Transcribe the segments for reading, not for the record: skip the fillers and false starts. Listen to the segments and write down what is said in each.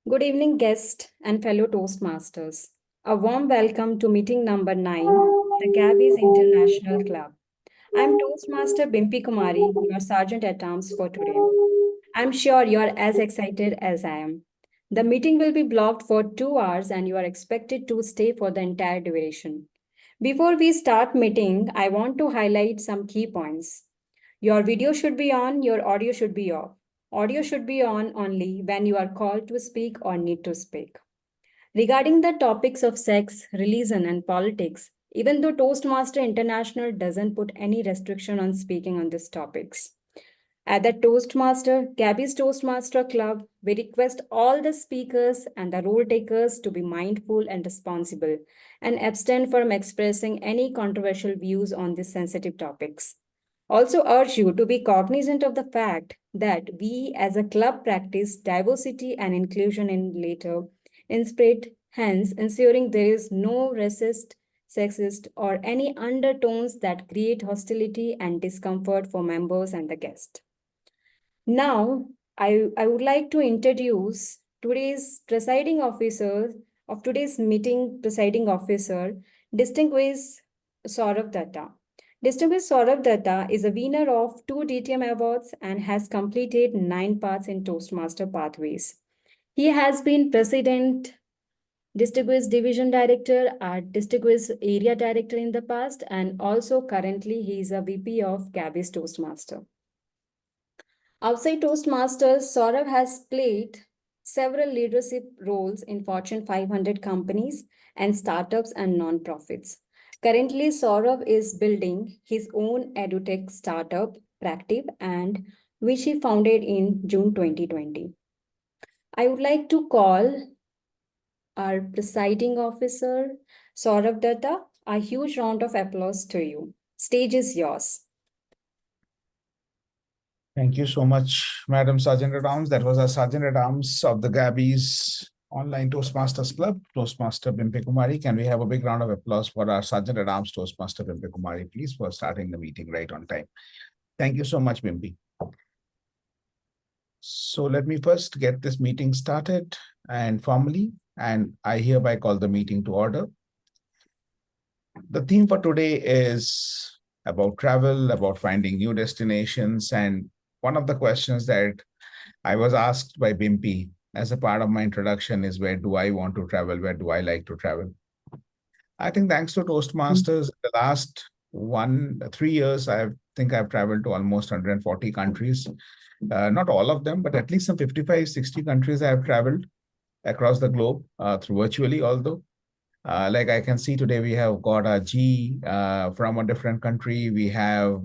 Good evening, guests and fellow Toastmasters. A warm welcome to meeting number 9, the Gabbys International Club. I'm Toastmaster Bimpy Kumari, your Sergeant at Arms for today. I'm sure you're as excited as I am. The meeting will be blocked for 2 hours and you are expected to stay for the entire duration. Before we start meeting, I want to highlight some key points. Your video should be on, your audio should be off. Audio should be on only when you are called to speak or need to speak. Regarding the topics of sex, religion, and politics, even though Toastmaster International doesn't put any restriction on speaking on these topics. At the Gabbys Toastmaster Club, we request all the speakers and the role takers to be mindful and responsible and abstain from expressing any controversial views on these sensitive topics. Also urge you to be cognizant of the fact that we as a club practice diversity and inclusion in spirit, hence ensuring there is no racist, sexist, or any undertones that create hostility and discomfort for members and the guest. Now, I would like to introduce today's presiding officer of today's meeting presiding officer, Distinguished Saurabh Datta. Distinguished Saurabh Datta is a winner of 2 DTM awards and has completed 9 paths in Toastmaster pathways. He has been president, distinguished division director, distinguished area director in the past, and also currently he is a VP of Gabbys Toastmaster. Outside Toastmasters, Saurabh has played several leadership roles in Fortune 500 companies and startups and nonprofits. Currently, Saurabh is building his own edutech startup, Practive, and which he founded in June 2020. I would like to call our presiding officer, Saurabh Datta. A huge round of applause to you. Stage is yours. Thank you so much, Madam Sergeant at Arms. That was our Sergeant at Arms of the Gabbys Online Toastmasters Club, Toastmaster Bimpy Kumari. Can we have a big round of applause for our Sergeant at Arms, Toastmaster Bimpy Kumari, please, for starting the meeting right on time. Thank you so much, Bimpy. So let me first get this meeting started and formally, and I hereby call the meeting to order. The theme for today is about travel, about finding new destinations, and one of the questions that I was asked by Bimpy as a part of my introduction is, where do I want to travel? Where do I like to travel? I think thanks to Toastmasters, the last 3 years, I think I've traveled to almost 140 countries. Not all of them, but at least some 55, 60 countries I have traveled across the globe through virtually, although. Like I can see today, we have got a G from a different country. We have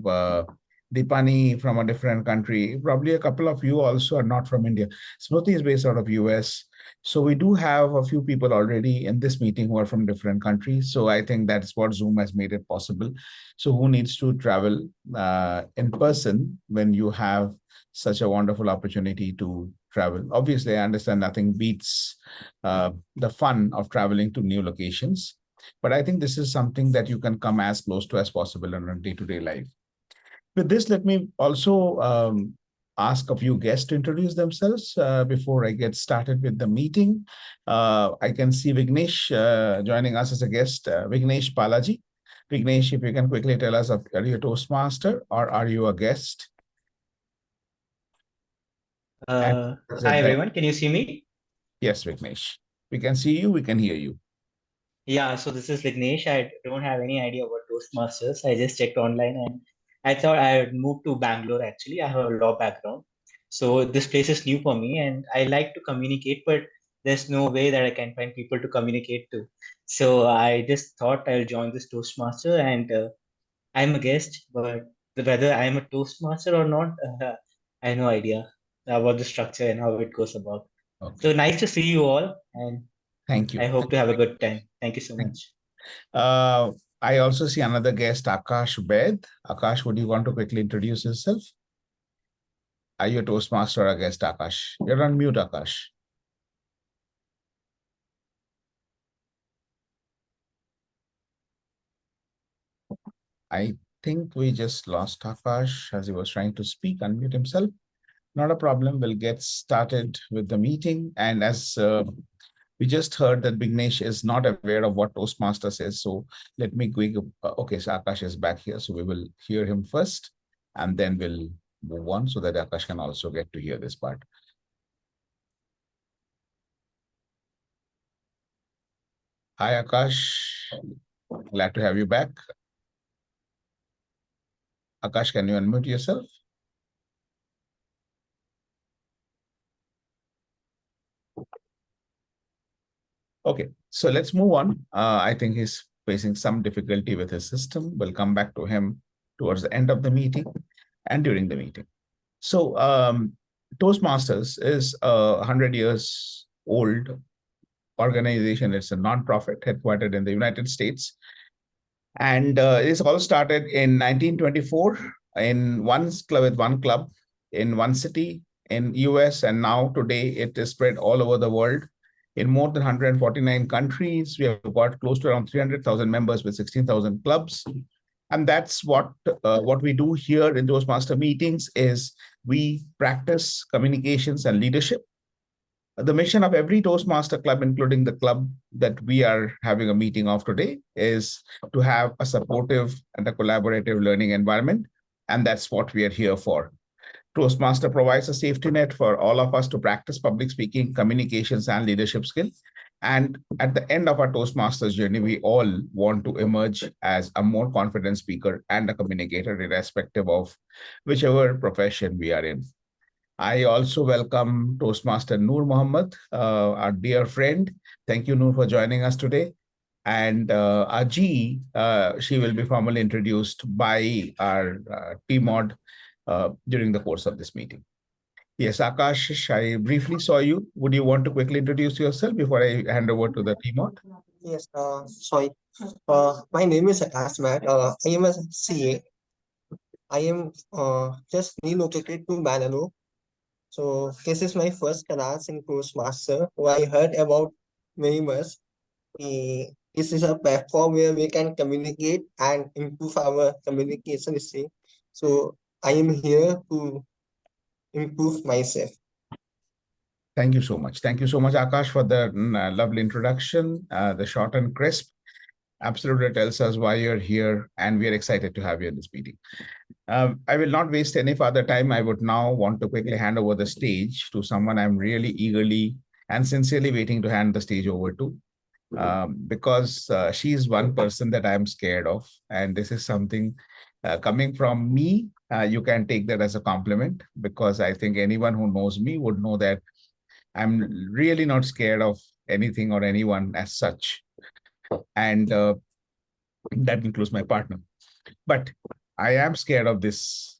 Deepani from a different country. Probably a couple of you also are not from India. Smriti is based out of US. So we do have a few people already in this meeting who are from different countries. So I think that's what Zoom has made it possible. So who needs to travel in person when you have such a wonderful opportunity to travel? Obviously, I understand nothing beats the fun of traveling to new locations. But I think this is something that you can come as close to as possible in a day-to-day life. With this, let me also ask a few guests to introduce themselves before I get started with the meeting. I can see Vignesh joining us as a guest, Vignesh Balaji. Vignesh, if you can quickly tell us, are you a Toastmaster or are you a guest? Hi everyone, can you see me? Yes, Vignesh. We can see you, we can hear you. Yeah, so this is Vignesh. I don't have any idea about Toastmasters. I just checked online and I thought I would move to Bangalore actually. I have a law background. So this place is new for me and I like to communicate, but there's no way that I can find people to communicate to. So I just thought I'll join this Toastmaster and I'm a guest, but whether I'm a Toastmaster or not, I have no idea about the structure and how it goes about. Okay. So nice to see you all and thank you. I hope to have a good time. Thank you so much. I also see another guest, Akash Bed. Akash, would you want to quickly introduce yourself? Are you a Toastmaster or a guest, Akash? You're on mute, Akash. I think we just lost Akash as he was trying to speak, unmute himself. Not a problem. We'll get started with the meeting. And as we just heard that Vignesh is not aware of what Toastmasters is. So let me quick. Okay, so Akash is back here. So we will hear him first and then we'll move on so that Akash can also get to hear this part. Hi, Akash. Glad to have you back. Akash, can you unmute yourself? Okay, so let's move on. I think he's facing some difficulty with his system. We'll come back to him towards the end of the meeting and during the meeting. So Toastmasters is a 100 years old organization. It's a non-profit headquartered in the United States. And it's all started in 1924 in one club in one city in US. And now today it is spread all over the world in more than 149 countries. We have got close to around 300,000 members with 16,000 clubs. And that's what we do here in Toastmaster meetings is we practice communications and leadership. The mission of every Toastmaster club, including the club that we are having a meeting of today, is to have a supportive and a collaborative learning environment. And that's what we are here for. Toastmaster provides a safety net for all of us to practice public speaking, communications, and leadership skills. And at the end of our Toastmasters journey, we all want to emerge as a more confident speaker and a communicator, irrespective of whichever profession we are in. I also welcome Toastmaster Noor Mohammed, our dear friend. Thank you, Noor, for joining us today. And Aji, she will be formally introduced by our TMOD during the course of this meeting. Yes, Akash, I briefly saw you. Would you want to quickly introduce yourself before I hand over to the TMOD? Yes, sorry. My name is Akash Matt. I am a CA. I am just relocated to Bangalore. So this is my first class in Toastmaster. Who I heard about very much. This is a platform where we can communicate and improve our communication skill. So I am here to improve myself. Thank you so much. Thank you so much, Akash, for the lovely introduction, the short and crisp. Absolutely tells us why you're here, and we are excited to have you in this meeting. I will not waste any further time. I would now want to quickly hand over the stage to someone I'm really eagerly and sincerely waiting to hand the stage over to, because she's one person that I'm scared of, and this is something coming from me. You can take that as a compliment, because I think anyone who knows me would know that I'm really not scared of anything or anyone as such. And that includes my partner. But I am scared of this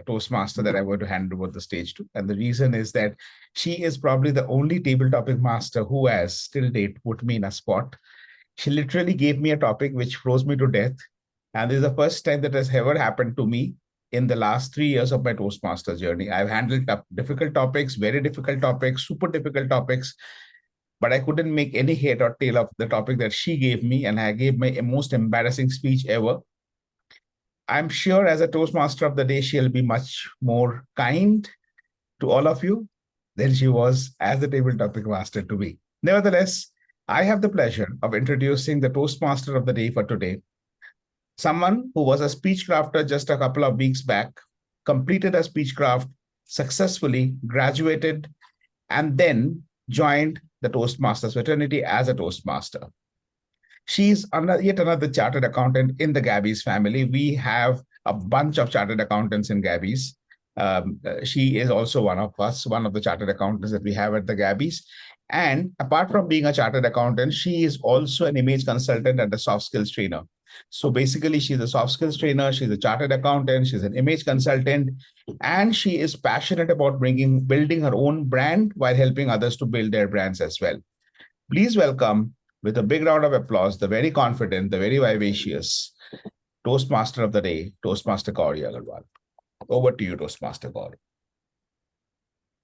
Toastmaster that I'm going to hand over the stage to. And the reason is that she is probably the only table topic master who has, till date, put me in a spot. She literally gave me a topic which froze me to death. And this is the first time that has ever happened to me in the last 3 years of my Toastmasters journey. I've handled difficult topics, very difficult topics, super difficult topics, but I couldn't make any head or tail of the topic that she gave me, and I gave my most embarrassing speech ever. I'm sure as a Toastmaster of the day, she'll be much more kind to all of you than she was as the table topic master to me. Nevertheless, I have the pleasure of introducing the Toastmaster of the day for today, someone who was a speech crafter just a couple of weeks back, completed a speechcraft successfully, graduated, and then joined the Toastmasters fraternity as a Toastmaster. She's yet another chartered accountant in the Gabbys family. We have a bunch of chartered accountants in Gabbys. She is also one of us, one of the chartered accountants that we have at the Gabbys. And apart from being a chartered accountant, she is also an image consultant and a soft skills trainer. So basically, she's a soft skills trainer, she's a chartered accountant, she's an image consultant, and she is passionate about building her own brand while helping others to build their brands as well. Please welcome, with a big round of applause, the very confident, the very vivacious Toastmaster of the day, Toastmaster Gauri Aggarwal. Over to you, Toastmaster Gauri.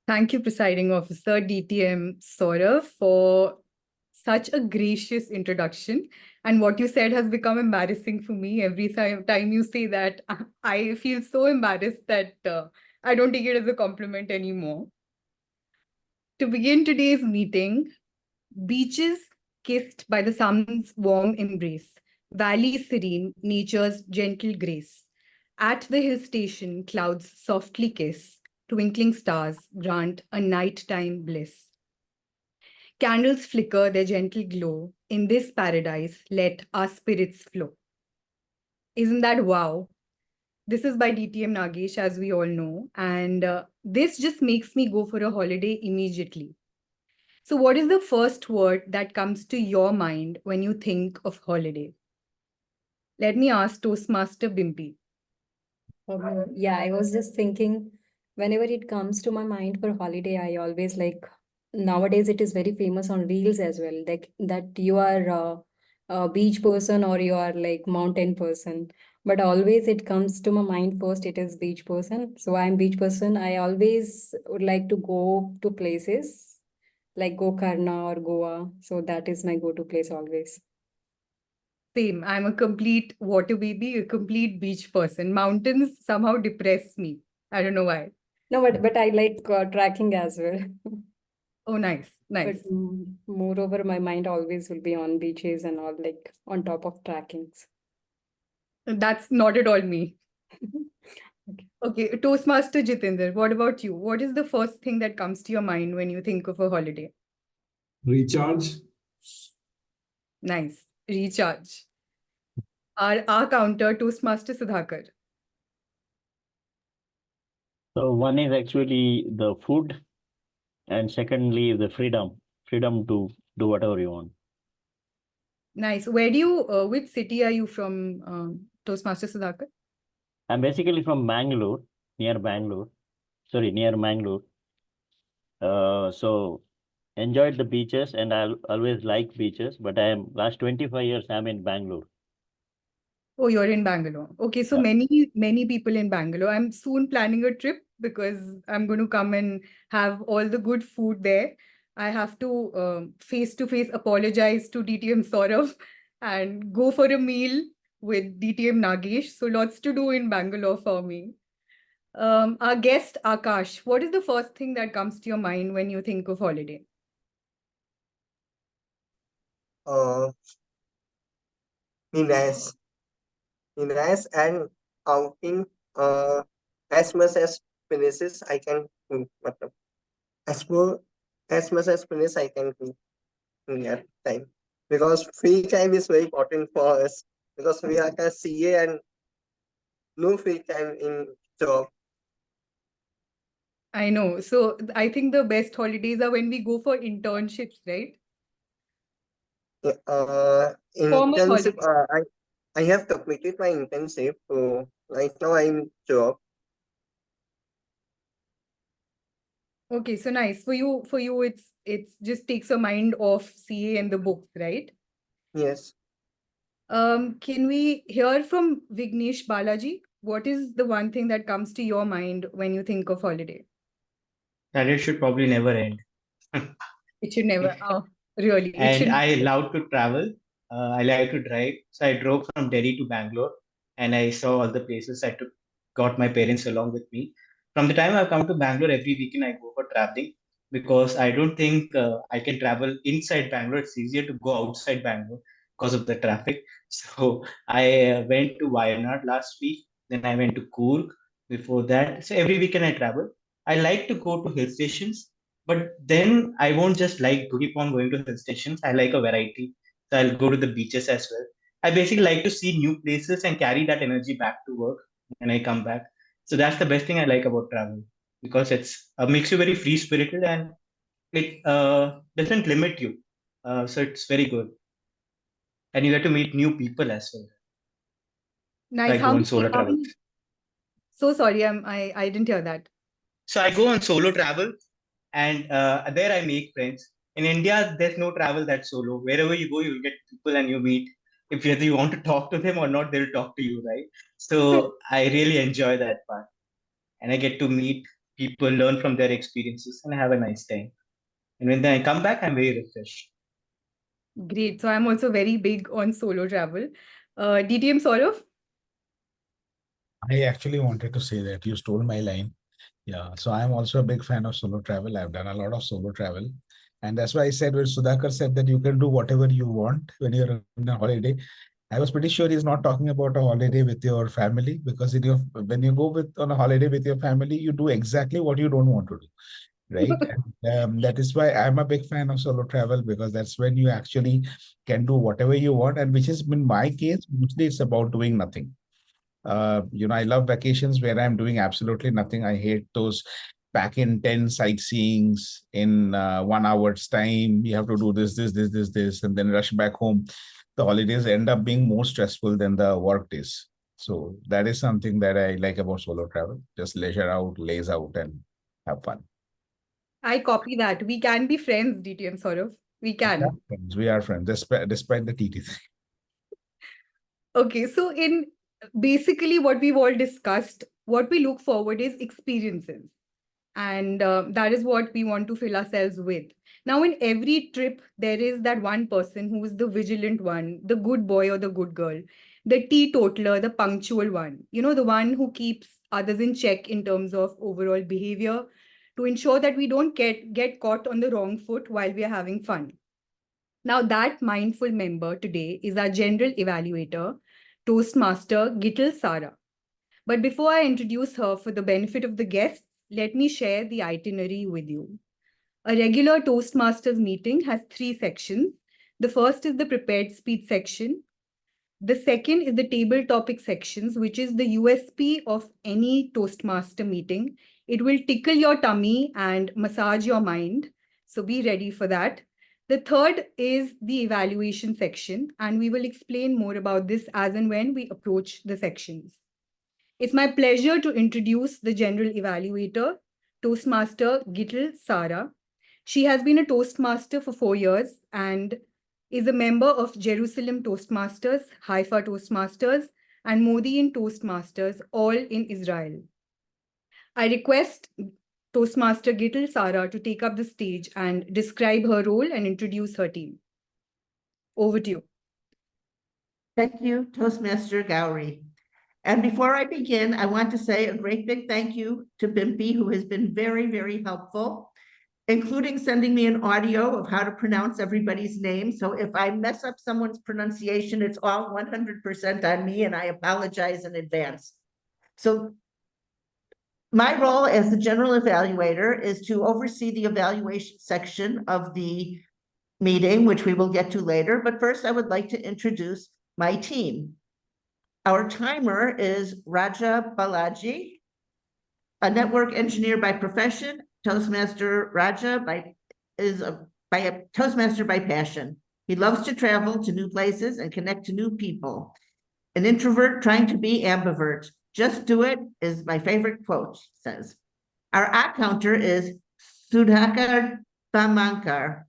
Thank you, Presiding Officer DTM Sarah, for such a gracious introduction. And what you said has become embarrassing for me. Every time you say that, I feel so embarrassed that I don't take it as a compliment anymore. To begin today's meeting, beaches kissed by the sun's warm embrace, valleys serene, nature's gentle grace. At the hill station, clouds softly kiss, twinkling stars grant a nighttime bliss. Candles flicker their gentle glow. In this paradise, let our spirits flow. Isn't that wow? This is by DTM Nagesh, as we all know. And this just makes me go for a holiday immediately. So, what is the first word that comes to your mind when you think of holiday? Let me ask Toastmaster Bimpy. Yeah, I was just thinking, whenever it comes to my mind for holiday, I always like, nowadays it is very famous on reels as well, like that you are a beach person or you are like mountain person. But always it comes to my mind first, it is beach person. So I'm beach person. I always would like to go to places like Gokarna or Goa. So that is my go-to place always. Same. I'm a complete water baby, a complete beach person. Mountains somehow depress me. I don't know why. No, but I like tracking as well. Oh, nice. But Nice. moreover, my mind always will be on beaches and all, like on top of trackings. That's not at all me. Okay. Okay, Toastmaster Jitender, what about you? What is the first thing that comes to your mind when you think of a holiday? Recharge. Nice. Recharge. Our counter, Toastmaster Sudhakar. So one is actually the food, and secondly the freedom to do whatever you want. Nice. Where do you, which city are you from, Toastmaster Sudhakar? I'm basically from Bangalore, near Mangalore. So enjoyed the beaches, and I always like beaches, but I am last 25 years I'm in Bangalore. Oh, you're in Bangalore. Okay, so Yeah. many people in Bangalore. I'm soon planning a trip because I'm going to come and have all the good food there. I have to face-to-face apologize to DTM Saurav and go for a meal with DTM Nagesh. So lots to do in Bangalore for me. Our guest, Akash, what is the first thing that comes to your mind when you think of holiday? Uh, Nice. Nice and outing as much as places I can matlab, explore as much as places I can do in that time. Because free time is very important for us because we are a CA and no free time in job. I know. So I think the best holidays are when we go for internships, right? Formal Internship, holidays. I have completed my internship, so right now I'm in job. Okay, so nice. For you, it's just takes your mind off CA and the books, right? Yes. Can we hear from Vignesh Balaji? What is the one thing that comes to your mind when you think of holiday? That it should probably never end. It should never, oh, really, it And should. I love to travel. I like to drive. So I drove from Delhi to Bangalore and I saw all the places. Got my parents along with me. From the time I've come to Bangalore, every weekend I go for traveling because I don't think I can travel inside Bangalore. It's easier to go outside Bangalore because of the traffic. So I went to Wayanad last week. Then I went to Coorg before that. So every weekend I travel. I like to go to hill stations, but then I won't just like to keep on going to hill stations. I like a variety. So I'll go to the beaches as well. I basically like to see new places and carry that energy back to work when I come back. So that's the best thing I like about travel because it's makes you very free spirited and it doesn't limit you. So it's very good. And you get to meet new people as well. So I Nice. go on solo travels. So sorry, I didn't hear that. So I go on solo travel and there I make friends. In India, there's no travel that's solo. Wherever you go, you'll get people and you meet. If whether you want to talk to them or not, they'll talk to you, right? So I really enjoy that part, and I get to meet people, learn from their experiences, and have a nice time. And when I come back, I'm very refreshed. Great. So I'm also very big on solo travel. DTM Saurav? I actually wanted to say that you stole my line. Yeah, so I'm also a big fan of solo travel. I've done a lot of solo travel. And that's why I said when Sudhakar said that you can do whatever you want when you're on a holiday, I was pretty sure he's not talking about a holiday with your family, because when you go on a holiday with your family, you do exactly what you don't want to do, right? And, that is why I'm a big fan of solo travel, because that's when you actually can do whatever you want, and which is in my case, mostly it's about doing nothing. I love vacations where I'm doing absolutely nothing. I hate those back in 10 sightseeings in 1 hour's time. You have to do this, and then rush back home. The holidays end up being more stressful than the work days. So that is something that I like about solo travel. Just leisure out, laze out, and have fun. I copy that. We can be friends, DTM Saurav. We can. We are friends, despite the TT thing. Okay, so in basically what we've all discussed, what we look forward is experiences. And that is what we want to fill ourselves with. Now, in every trip, there is that one person who is the vigilant one, the good boy or the good girl, the teetotaler, the punctual one, the one who keeps others in check in terms of overall behavior to ensure that we don't get caught on the wrong foot while we are having fun. Now, that mindful member today is our general evaluator, Toastmaster Gitel Sarah. But before I introduce her for the benefit of the guests, let me share the itinerary with you. A regular Toastmasters meeting has 3 sections. The first is the prepared speech section. The second is the table topic sections, which is the USP of any Toastmaster meeting. It will tickle your tummy and massage your mind. So be ready for that. The third is the evaluation section, and we will explain more about this as and when we approach the sections. It's my pleasure to introduce the General Evaluator, Toastmaster Gitel Sarah. She has been a Toastmaster for 4 years and is a member of Jerusalem Toastmasters, Haifa Toastmasters, and Modi'in Toastmasters, all in Israel. I request Toastmaster Gitel Sarah to take up the stage and describe her role and introduce her team. Over to you. Thank you, Toastmaster Gauri. And before I begin, I want to say a great big thank you to Bimpy, who has been very, very helpful, including sending me an audio of how to pronounce everybody's name. So if I mess up someone's pronunciation, it's all 100% on me, and I apologize in advance. So my role as the general evaluator is to oversee the evaluation section of the meeting, which we will get to later. But first, I would like to introduce my team. Our timer is Raja Balaji, a network engineer by profession. Toastmaster Raja is a Toastmaster by passion. He loves to travel to new places and connect to new people. An introvert trying to be ambivert. Just do it is my favorite quote, says. Our ad counter is Sudhakar Thamankar.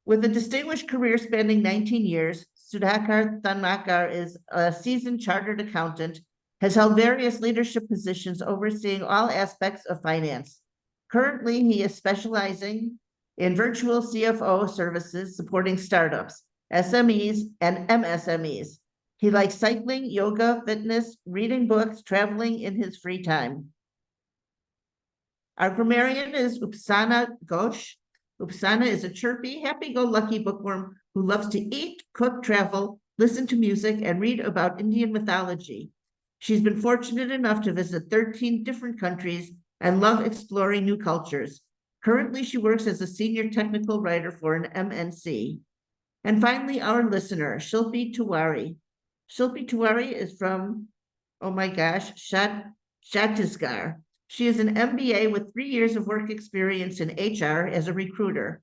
With a distinguished career spanning 19 years, Sudhakar Thamankar is a seasoned chartered accountant, has held various leadership positions overseeing all aspects of finance. Currently, he is specializing in virtual CFO services supporting startups, SMEs, and MSMEs. He likes cycling, yoga, fitness, reading books, traveling in his free time. Our grammarian is Upasana Ghosh. Upasana is a chirpy, happy-go-lucky bookworm who loves to eat, cook, travel, listen to music, and read about Indian mythology. She's been fortunate enough to visit 13 different countries and love exploring new cultures. Currently, she works as a senior technical writer for an MNC. And finally, our listener, Shilpi Tiwari. Shilpi Tiwari is from, oh my gosh, Chhattisgarh. She is an MBA with 3 years of work experience in HR as a recruiter.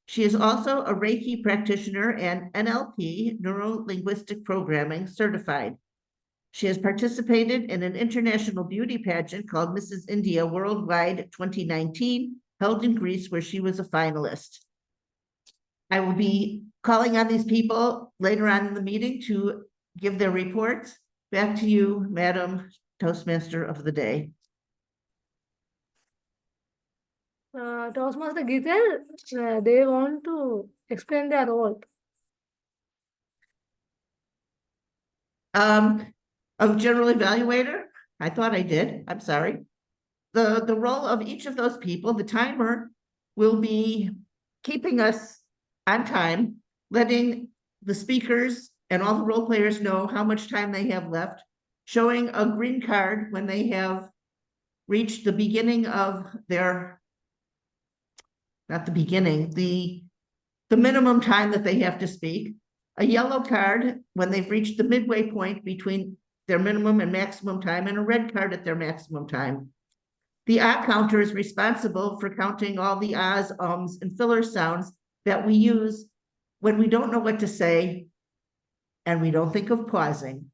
She is also a Reiki practitioner and NLP, Neuro-Linguistic Programming, certified. She has participated in an international beauty pageant called Mrs. India Worldwide 2019, held in Greece, where she was a finalist. I will be calling on these people later on in the meeting to give their reports. Back to you, Madam Toastmaster of the day. Toastmaster Gitel, they want to explain their role. Of general evaluator? I thought I did. I'm sorry. the role of each of those people, the timer will be keeping us on time, letting the speakers and all the role players know how much time they have left, showing a green card when they have reached the beginning of their, not the beginning, the minimum time that they have to speak, a yellow card when they've reached the midway point between their minimum and maximum time, and a red card at their maximum time. The ah counter is responsible for counting all the ahs, ums, and filler sounds that we use when we don't know what to say and we don't think of pausing.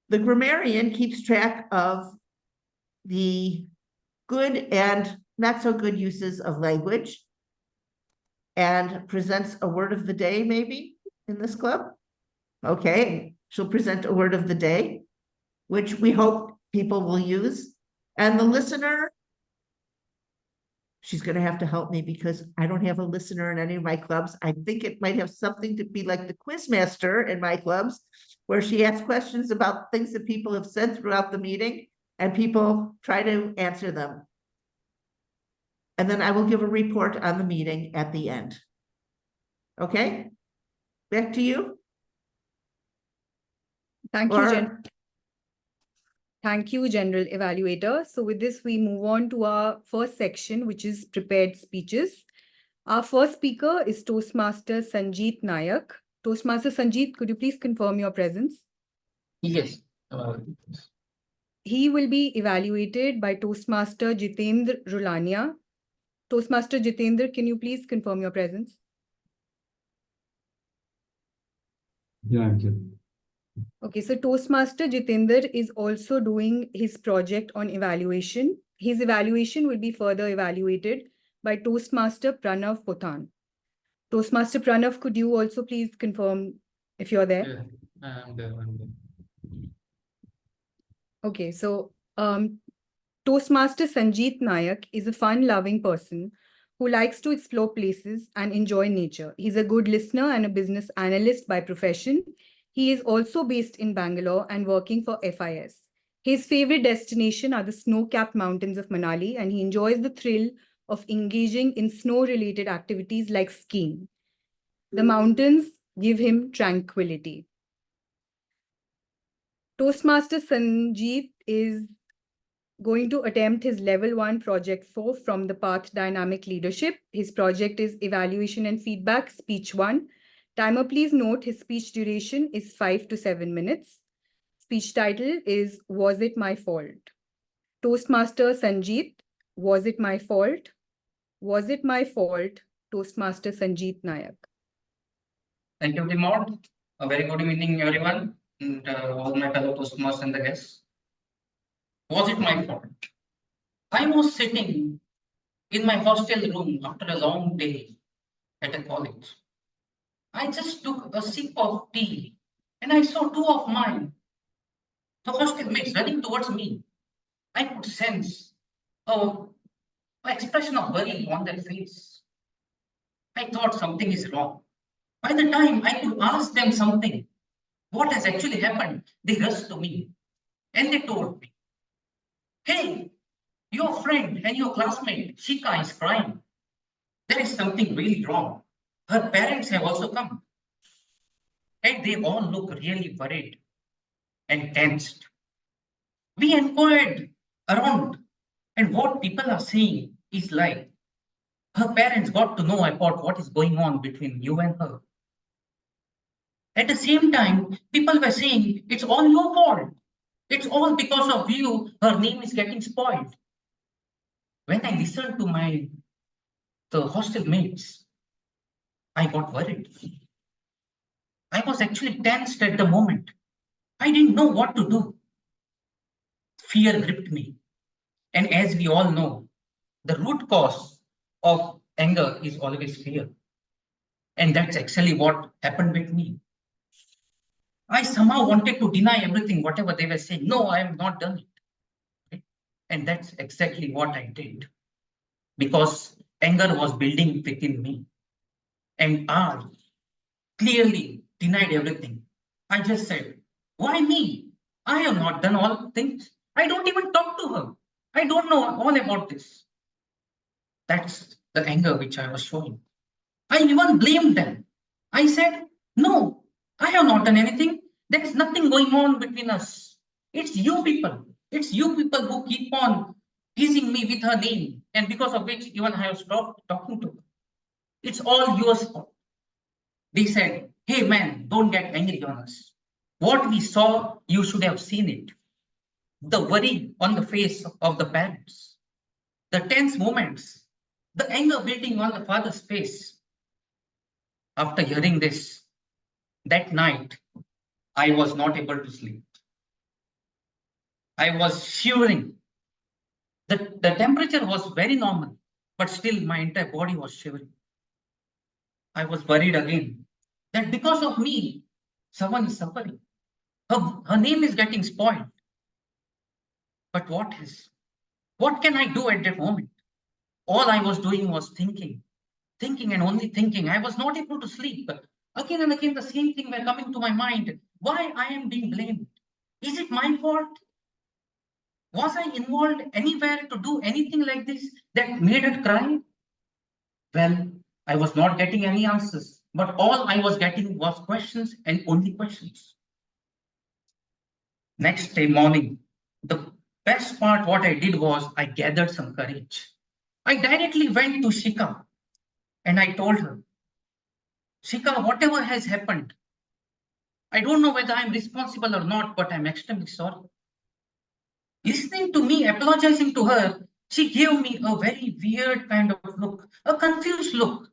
The grammarian keeps track of the good and not so good uses of language and presents a word of the day, maybe, in this club. Okay, she'll present a word of the day, which we hope people will use. And the listener, she's going to have to help me because I don't have a listener in any of my clubs. I think it might have something to be like the quiz master in my clubs, where she asks questions about things that people have said throughout the meeting and people try to answer them. And then I will give a report on the meeting at the end. Okay, back to you. Thank you, Thank you, General Evaluator. So with this, we move on to our first section, which is prepared speeches. Our first speaker is Toastmaster Sanjeet Nayak. Toastmaster Sanjeet, could you please confirm your presence? Yes. He will be evaluated by Toastmaster Jitender Rulaniya. Toastmaster Jitender, can you please confirm your presence? Yeah, I'm here. Okay, so Toastmaster Jitender is also doing his project on evaluation. His evaluation will be further evaluated by Toastmaster Pranav Pothan. Toastmaster Pranav, could you also please confirm if you're there? Yeah, I'm there. Okay, so Toastmaster Sanjeet Nayak is a fun-loving person who likes to explore places and enjoy nature. He's a good listener and a business analyst by profession. He is also based in Bangalore and working for FIS. His favorite destination are the snow-capped mountains of Manali, and he enjoys the thrill of engaging in snow-related activities like skiing. The mountains give him tranquility. Toastmaster Sanjeet is going to attempt his level 1 project 4 from the path Dynamic Leadership. His project is Evaluation and Feedback, Speech 1. Timer, please note his speech duration is 5 to 7 minutes. Speech title is Was It My Fault? Toastmaster Sanjeet, was it my fault? Was it my fault? Toastmaster Sanjeet Nayak. Thank you, TMOD. A very good evening, everyone, and all my fellow Toastmasters and the guests. Was it my fault? I was sitting in my hostel room after a long day at a college. I just took a sip of tea and I saw two of mine, the hostel mates, running towards me. I could sense an expression of worry on their face. I thought something is wrong. By the time I could ask them something, what has actually happened, they rushed to me and they told me, hey, your friend and your classmate, Shika, is crying. There is something really wrong. Her parents have also come. And they all look really worried and tensed. We inquired around, and what people are saying is like, her parents got to know about what is going on between you and her. At the same time, people were saying, it's all your fault. It's all because of you, her name is getting spoiled. When I listened to the hostel mates, I got worried. I was actually tensed at the moment. I didn't know what to do. Fear gripped me. And as we all know, the root cause of anger is always fear. And that's actually what happened with me. I somehow wanted to deny everything, whatever they were saying. No, I have not done it. And that's exactly what I did. Because anger was building within me. And I clearly denied everything. I just said, why me? I have not done all things. I don't even talk to her. I don't know all about this. That's the anger which I was showing. I even blamed them. I said, no, I have not done anything. There's nothing going on between us. It's you people. It's you people who keep on teasing me with her name, and because of which even I have stopped talking to her. It's all your fault. They said, hey man, don't get angry on us. What we saw, you should have seen it. The worry on the face of the parents, the tense moments, the anger building on the father's face. After hearing this, that night, I was not able to sleep. I was shivering. The temperature was very normal, but still my entire body was shivering. I was worried again that because of me, someone is suffering. Her name is getting spoiled. But what can I do at that moment? All I was doing was thinking and only thinking. I was not able to sleep. Again and again, the same thing were coming to my mind. Why I am being blamed? Is it my fault? Was I involved anywhere to do anything like this that made her cry? Well, I was not getting any answers, but all I was getting was questions and only questions. Next day morning, the best part what I did was I gathered some courage. I directly went to Shika and I told her, Shika, whatever has happened, I don't know whether I'm responsible or not, but I'm extremely sorry. Listening to me, apologizing to her, she gave me a very weird kind of look, a confused look.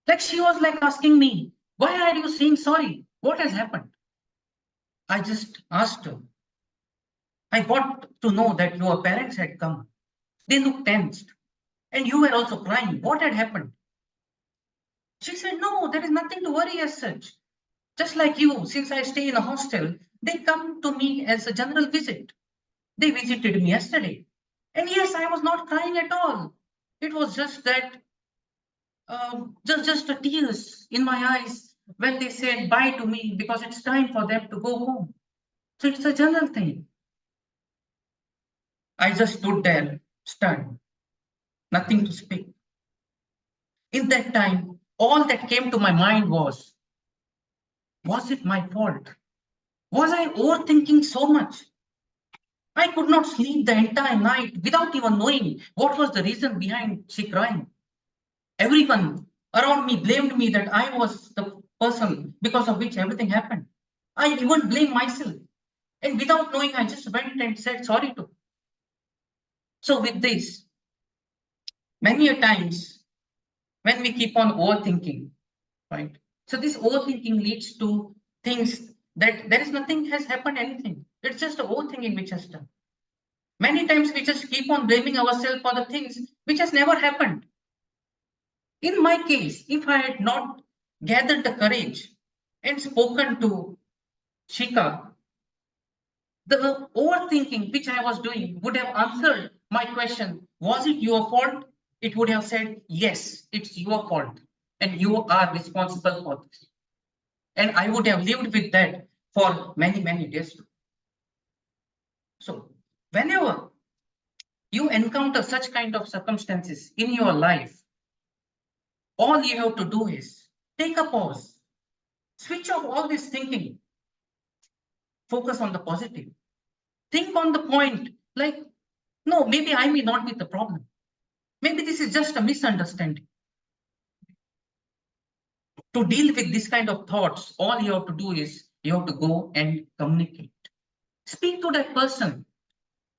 Like she was like asking me, why are you saying sorry? What has happened? I just asked her. I got to know that your parents had come. They looked tensed. And you were also crying. What had happened? She said, no, there is nothing to worry as such. Just like you, since I stay in a hostel, they come to me as a general visit. They visited me yesterday. And yes, I was not crying at all. It was just that, just the tears in my eyes when they said bye to me because it's time for them to go home. So it's a general thing. I just stood there, stunned, nothing to speak. In that time, all that came to my mind was it my fault? Was I overthinking so much? I could not sleep the entire night without even knowing what was the reason behind she crying. Everyone around me blamed me that I was the person because of which everything happened. I even blamed myself. And without knowing, I just went and said sorry to her. So with this, many a times when we keep on overthinking, right? So this overthinking leads to things that there is nothing has happened, anything. It's just the overthinking which has done. Many times we just keep on blaming ourselves for the things which has never happened. In my case, if I had not gathered the courage and spoken to Shika, the overthinking which I was doing would have answered my question, was it your fault? It would have said, yes, it's your fault and you are responsible for this. And I would have lived with that for many, many days. So whenever you encounter such kind of circumstances in your life, all you have to do is take a pause, switch off all this thinking, focus on the positive. Think on the point like, no, maybe I may not be the problem. Maybe this is just a misunderstanding. To deal with this kind of thoughts, all you have to do is you have to go and communicate. Speak to that person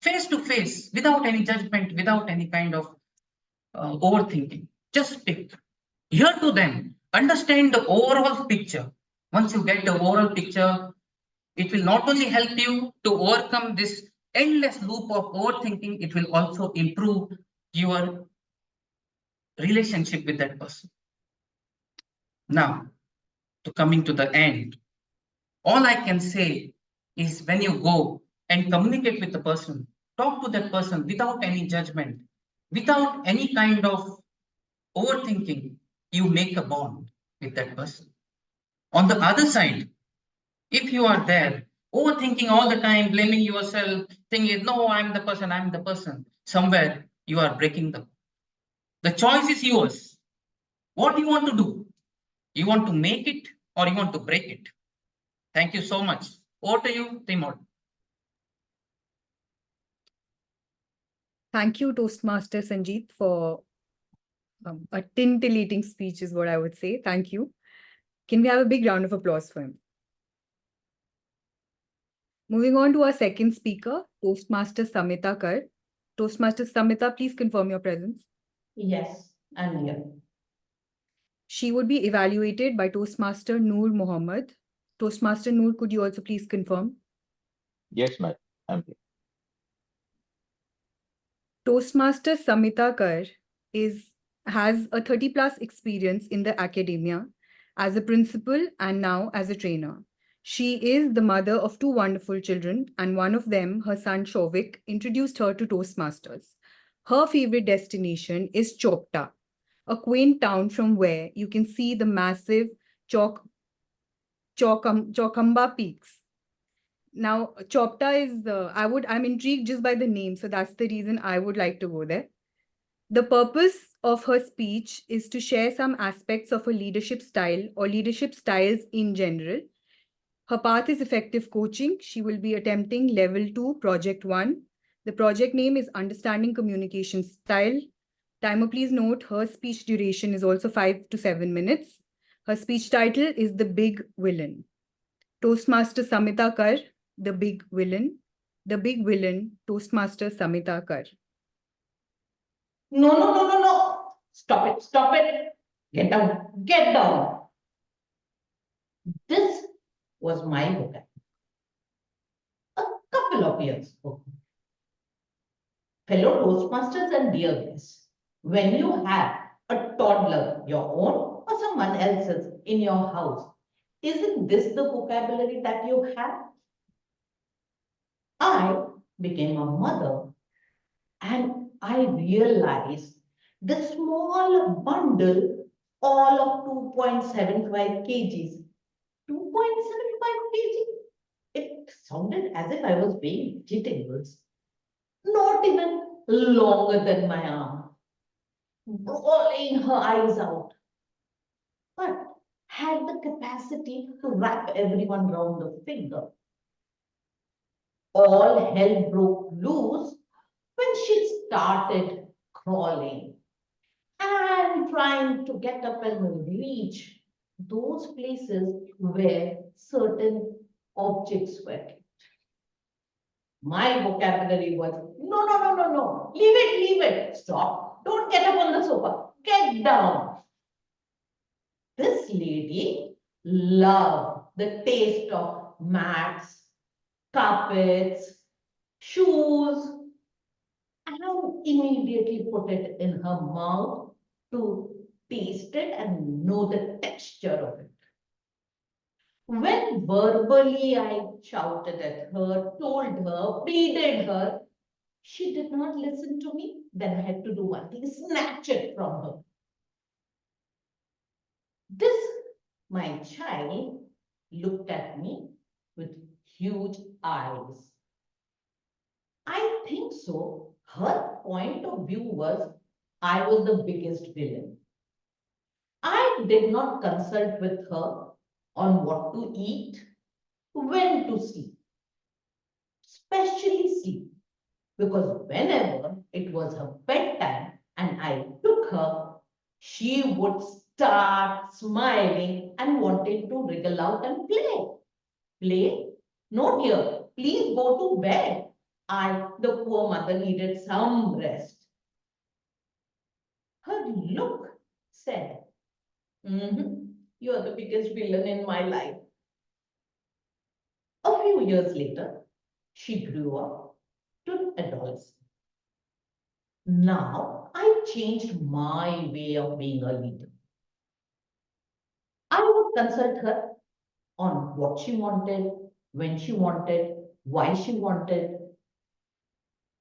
face to face without any judgment, without any kind of overthinking. Just speak. Hear to them. Understand the overall picture. Once you get the overall picture, it will not only help you to overcome this endless loop of overthinking, it will also improve your relationship with that person. Now, to coming to the end, all I can say is when you go and communicate with the person, talk to that person without any judgment, without any kind of overthinking, you make a bond with that person. On the other side, if you are there overthinking all the time, blaming yourself, thinking, no, I'm the person, somewhere you are breaking them. The choice is yours. What do you want to do? You want to make it or you want to break it? Thank you so much. Over to you, TMOD. Thank you, Toastmaster Sanjeet, for a titillating speech is what I would say. Thank you. Can we have a big round of applause for him? Moving on to our second speaker, Toastmaster Samita Kar. Toastmaster Samita, please confirm your presence. Yes, I'm here. She would be evaluated by Toastmaster Noor Mohammed. Toastmaster Noor, could you also please confirm? Yes, ma'am. I'm here. Toastmaster Samita Kar has a 30+ experience in the academia as a principal and now as a trainer. She is the mother of 2 wonderful children, and one of them, her son Shovik, introduced her to Toastmasters. Her favorite destination is Chopta, a quaint town from where you can see the massive Chokamba peaks. Now, Chopta is, I'm intrigued just by the name, so that's the reason I would like to go there. The purpose of her speech is to share some aspects of her leadership style or leadership styles in general. Her path is effective coaching. She will be attempting level 2, project 1. The project name is Understanding Communication Style. Timer, please note, her speech duration is also 5 to 7 minutes. Her speech title is The Big Villain. Toastmaster Samita Kar, The Big Villain. The Big Villain, Toastmaster Samita Kar. No. Stop it. Get down. This was my vocabulary a couple of years ago. Fellow Toastmasters and dear guests, when you have a toddler, your own or someone else's in your house, isn't this the vocabulary that you have? I became a mother and I realized the small bundle, all of 2.75 kgs. 2.75 kg? It sounded as if I was weighing vegetables. Not even longer than my arm. Rolling her eyes out. But had the capacity to wrap everyone round the finger. All hell broke loose when she started crawling and trying to get up and reach those places where certain objects were kept. My vocabulary was, no. Leave it. Stop. Don't get up on the sofa. Get down. This lady loved the taste of mats, carpets, shoes, and immediately put it in her mouth to taste it and know the texture of it. When verbally I shouted at her, told her, pleaded her, she did not listen to me. Then I had to do one thing, snatch it from her. This, my child, looked at me with huge eyes. I think so. Her point of view was I was the biggest villain. I did not consult with her on what to eat, when to sleep, especially sleep, because whenever it was her bedtime and I took her, she would start smiling and wanting to wriggle out and play. Play? No, dear, please go to bed. The poor mother, needed some rest. Her look said, you are the biggest villain in my life. A few years later, she grew up to adolescence. Now, I changed my way of being a leader. I would consult her on what she wanted, when she wanted, why she wanted.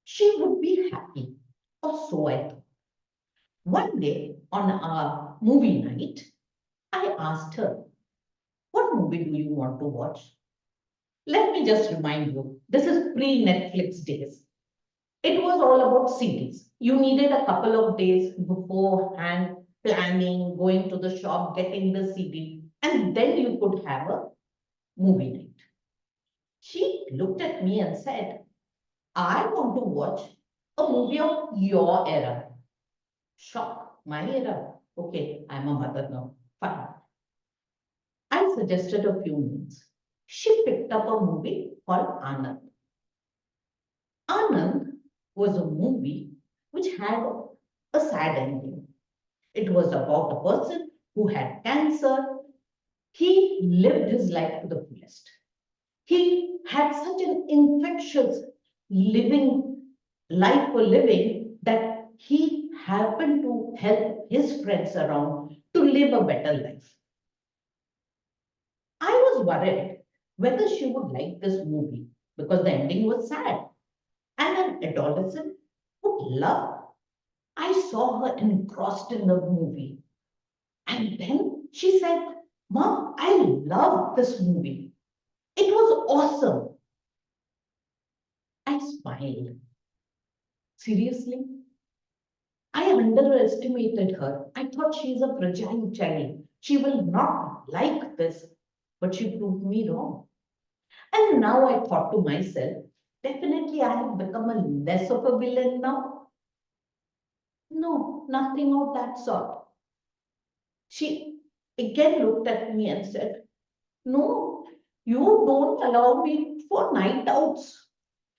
She would be happy, or so I thought. One day on our movie night, I asked her, what movie do you want to watch? Let me just remind you, this is pre-Netflix days. It was all about CDs. You needed a couple of days beforehand, planning, going to the shop, getting the CD, and then you could have a movie night. She looked at me and said, I want to watch a movie of your era. Shock, my era. Okay, I'm a mother now. Fine. I suggested a few names. She picked up a movie called Anand. Anand was a movie which had a sad ending. It was about a person who had cancer. He lived his life to the fullest. He had such an infectious life for living that he happened to help his friends around to live a better life. I was worried whether she would like this movie because the ending was sad and an adolescent would love. I saw her engrossed in the movie. And then she said, Mom, I love this movie. It was awesome. I smiled. Seriously? I underestimated her. I thought she's a fragile child. She will not like this. But she proved me wrong. And now I thought to myself, definitely I have become a less of a villain now. No, nothing of that sort. She again looked at me and said, no, you don't allow me for night outs.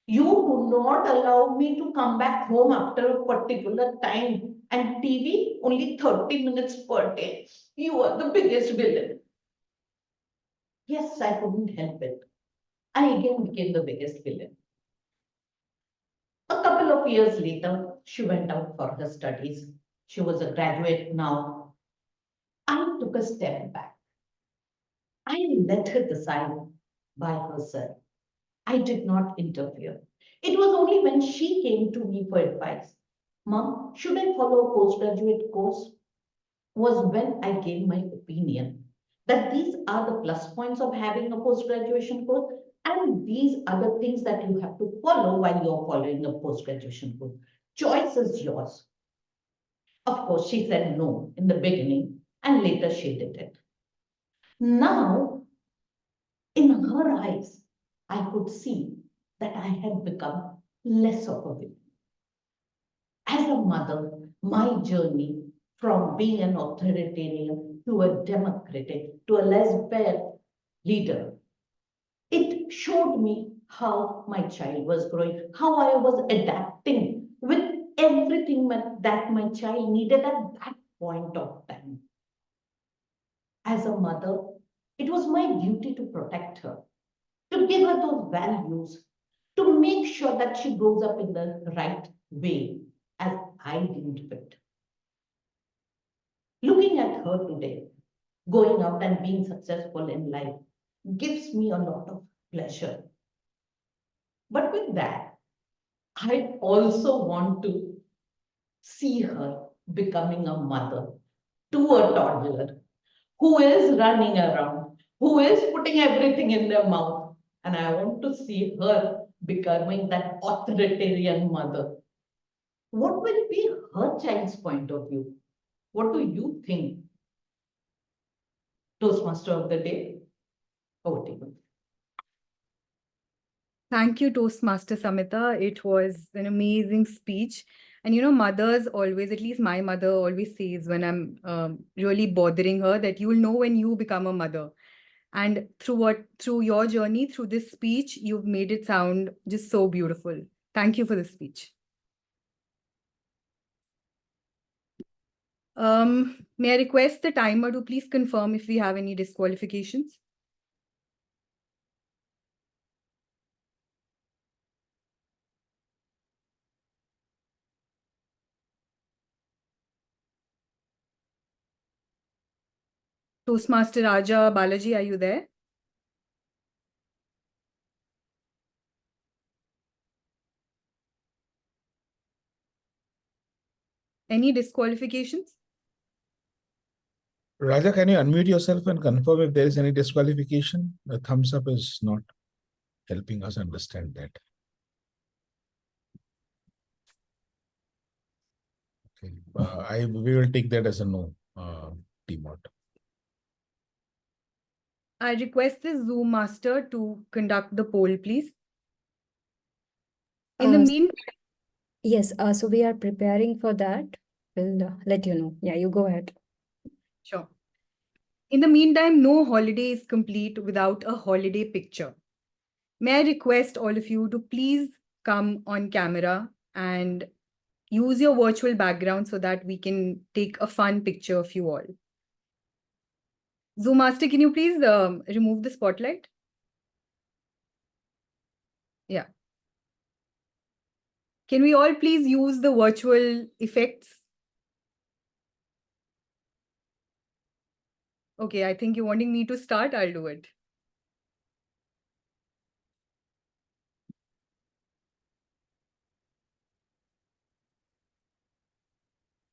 You do not allow me to come back home after a particular time and TV only 30 minutes per day. You are the biggest villain. Yes, I couldn't help it. I again became the biggest villain. A couple of years later, she went out for her studies. She was a graduate now. I took a step back. I let her decide by herself. I did not interfere. It was only when she came to me for advice, Mom, should I follow a postgraduate course? Was when I gave my opinion that these are the plus points of having a post-graduation course and these are the things that you have to follow while you're following a post-graduation course. Choice is yours. Of course, she said no in the beginning and later she did it. Now, in her eyes, I could see that I had become less of a villain. As a mother, my journey from being an authoritarian to a democratic to a lesbian leader, it showed me how my child was growing, how I was adapting with everything that my child needed at that point of time. As a mother, it was my duty to protect her, to give her those values, to make sure that she grows up in the right way as I deemed fit. Looking at her today, going out and being successful in life gives me a lot of pleasure. But with that, I also want to see her becoming a mother to a toddler who is running around, who is putting everything in their mouth. And I want to see her becoming that authoritarian mother. What will be her child's point of view? What do you think? Toastmaster of the day, over to you. Thank you, Toastmaster Samita. It was an amazing speech. And mothers always, at least my mother always says when I'm really bothering her, that you will know when you become a mother. And through your journey, through this speech, you've made it sound just so beautiful. Thank you for the speech. May I request the timer to please confirm if we have any disqualifications? Toastmaster Raja, Balaji, are you there? Any disqualifications? Raja, can you unmute yourself and confirm if there is any disqualification? The thumbs up is not helping us understand that. Okay. We will take that as a no, TMOD. I request the Zoom master to conduct the poll, please. In the Uh, meantime, Yes, so we are preparing for that. We'll let you know. Yeah, you go ahead. sure. In the meantime, no holiday is complete without a holiday picture. May I request all of you to please come on camera and use your virtual background so that we can take a fun picture of you all. Zoom master, can you please remove the spotlight? Yeah. Can we all please use the virtual effects? Okay, I think you're wanting me to start. I'll do it.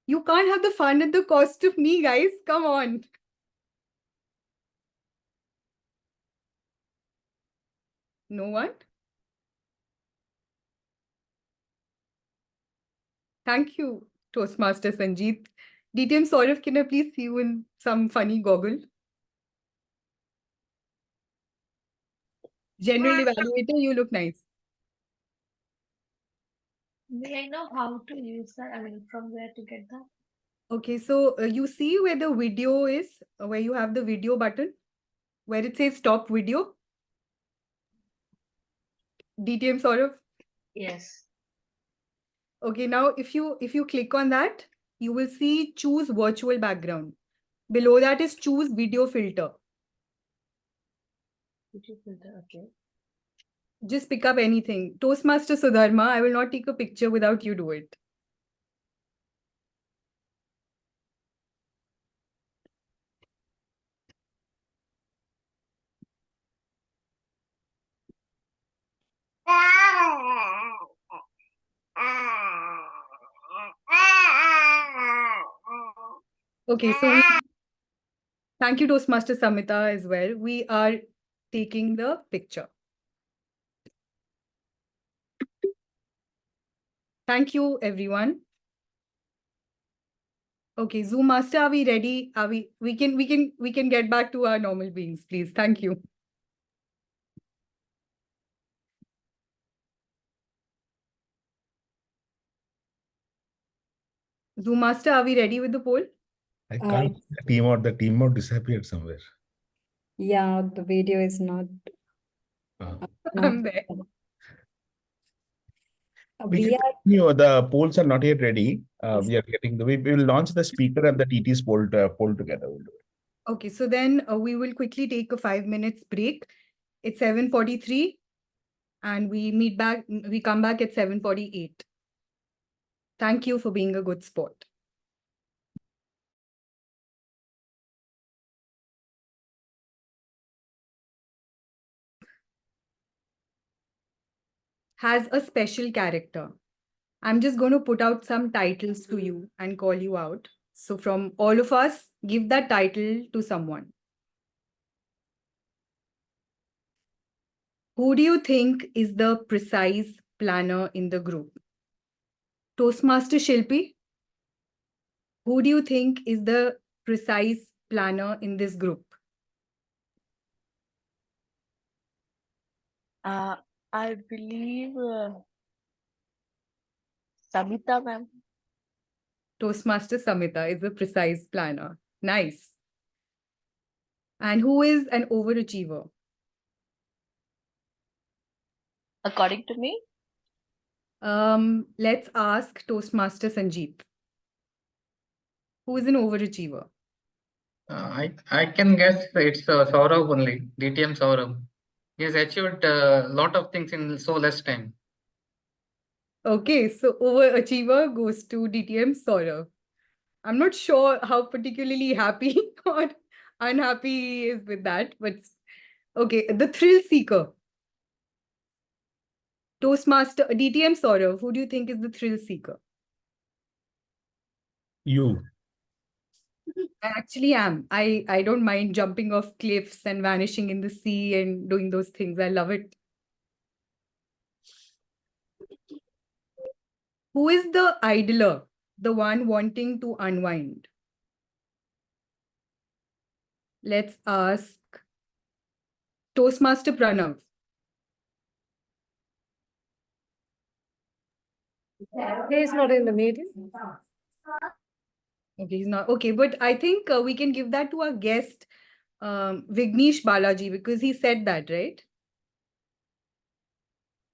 You can't have the fun at the cost of me, guys. Come on. No one? Thank you, Toastmaster Sanjeet. DTM Saurav, can I please see you in some funny goggle? General Evaluator, you look nice. May I know how to use that? I mean, from where to get that? Okay, so you see where the video is, where you have the video button, where it says stop video? DTM Saurav? Yes. Okay, now if you click on that, you will see choose virtual background. Below that is choose video filter. Video filter, okay. Just pick up anything. Toastmaster Sudharma, I will not take a picture without you do it. Okay, so thank you, Toastmaster Samita, as well. We are taking the picture. Thank you, everyone. Okay, Zoom Master, are we ready? Are we can get back to our normal beings, please. Thank you. Zoom Master, are we ready with the poll? I can't see the TMOD. The TMOD disappeared somewhere. Yeah, the video is not. I'm there. We are. The polls are not yet ready. We are getting we will launch the speaker and the TT's poll together. We'll do it. Okay, so then we will quickly take a 5 minutes break. It's 7:43 and we come back at 7:48. Thank you for being a good sport. Has a special character. I'm just going to put out some titles to you and call you out. So from all of us, give that title to someone. Who do you think is the precise planner in the group? Toastmaster Shilpi? Who do you think is the precise planner in this group? I believe Samita ma'am. Toastmaster Samita is the precise planner. Nice. And who is an overachiever? According to me? Let's ask Toastmaster Sanjeet. Who is an overachiever? I can guess it's Saurav only, DTM Saurav. He has achieved a lot of things in so less time. Okay, so overachiever goes to DTM Saurav. I'm not sure how particularly happy or unhappy he is with that, but okay, the thrill seeker. Toastmaster, DTM Saurav, who do you think is the thrill seeker? You. I actually am. I don't mind jumping off cliffs and vanishing in the sea and doing those things. I love it. Who is the idler? the one wanting to unwind? Let's ask Toastmaster Pranav. He is not in the meeting. Okay, he's not. Okay, but I think we can give that to our guest, Vignesh Balaji, because he said that, right?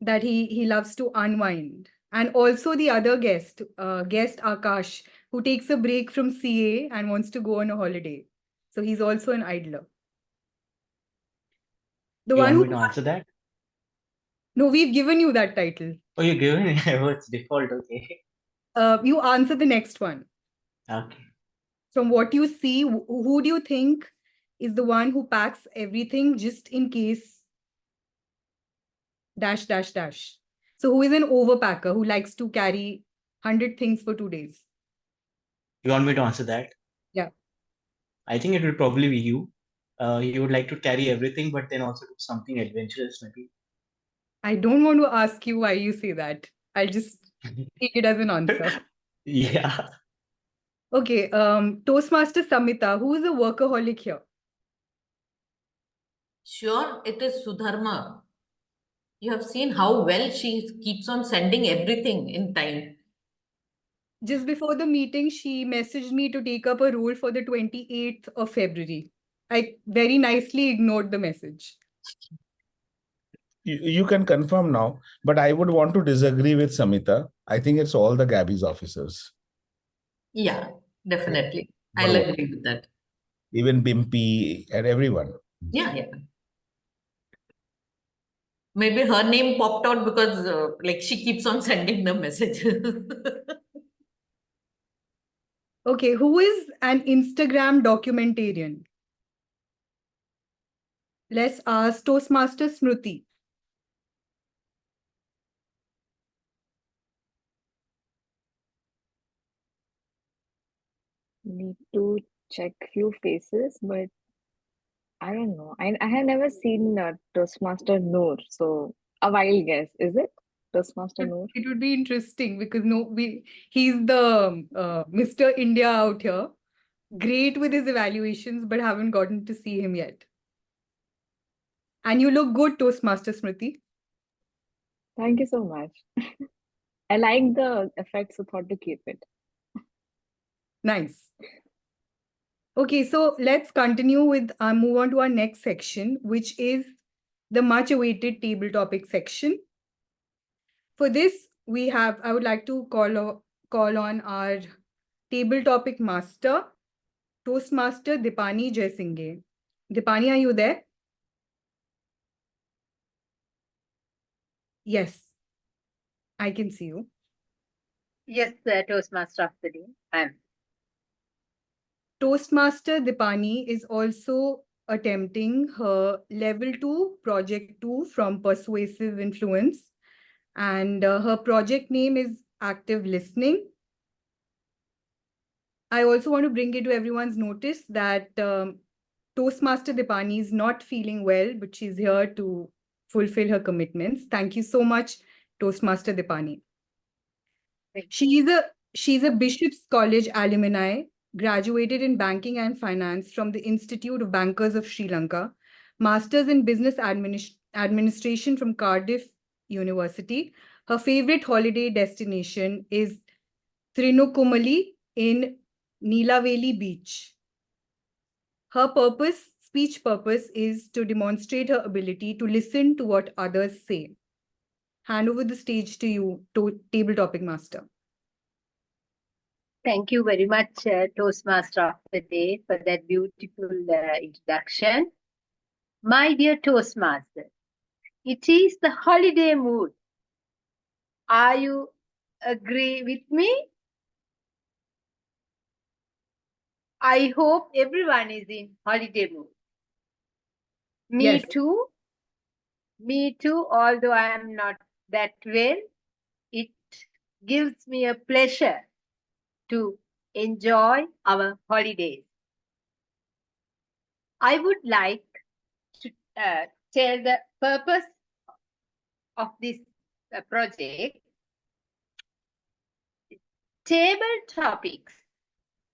That he loves to unwind. And also the other guest, guest Akash, who takes a break from CA and wants to go on a holiday. So he's also an idler. The You one want who me to answer that? No, we've given you that title. Oh, you're giving it. Oh, it's default. Okay. You answer the next one. Okay. From what you see, who do you think is the one who packs everything just in case dash dash dash? So who is an overpacker who likes to carry 100 things for 2 days? You want me to answer that? Yeah. I think it will probably be you. You would like to carry everything, but then also do something adventurous, maybe. I don't want to ask you why you say that. I'll just take it as an answer. Yeah. Okay, Toastmaster Samita, who is a workaholic here? Sure, it is Sudharma. You have seen how well she keeps on sending everything in time. Just before the meeting, she messaged me to take up a role for the 28th of February. I very nicely ignored the message. You can confirm now, but I would want to disagree with Samita. I think it's all the Gabbys officers. Yeah, definitely. I'll agree with that. Even Bimpy and everyone. Yeah, yeah. Maybe her name popped out because like she keeps on sending the message. Okay, who is an Instagram documentarian? Let's ask Toastmaster Smriti. Need to check few faces, but I don't know. I have never seen Toastmaster Noor, so a wild guess. Is it Toastmaster Noor? It would be interesting because he's the Mr. India out here. Great with his evaluations, but haven't gotten to see him yet. And you look good, Toastmaster Smriti. Thank you so much. I like the effect, so thought to keep it. Nice. Okay, so let's continue with move on to our next section, which is the much awaited table topic section. For this, I would like to call on our table topic master, Toastmaster Deepani Jayasinghe. Deepani, are you there? Yes, I can see you. Yes, Toastmaster of the day. Toastmaster Deepani is also attempting her level 2 project 2 from Persuasive Influence, and her project name is Active Listening. I also want to bring it to everyone's notice that Toastmaster Deepani is not feeling well, but she's here to fulfill her commitments. Thank you so much, Toastmaster Deepani. She's a Bishop's College alumni, graduated in Banking and Finance from the Institute of Bankers of Sri Lanka, Masters in Business Administration from Cardiff University. Her favorite holiday destination is Trinukumali in Neelaveli Beach. Her speech purpose is to demonstrate her ability to listen to what others say. Hand over the stage to you, table topic master. Thank you very much, Toastmaster of the day, for that beautiful introduction. My dear Toastmaster, it is the holiday mood. Are you agree with me? I hope everyone is in holiday mood. Me too. Me too, although I am not that well. It gives me a pleasure to enjoy our holidays. I would like to tell the purpose of this project. Table topics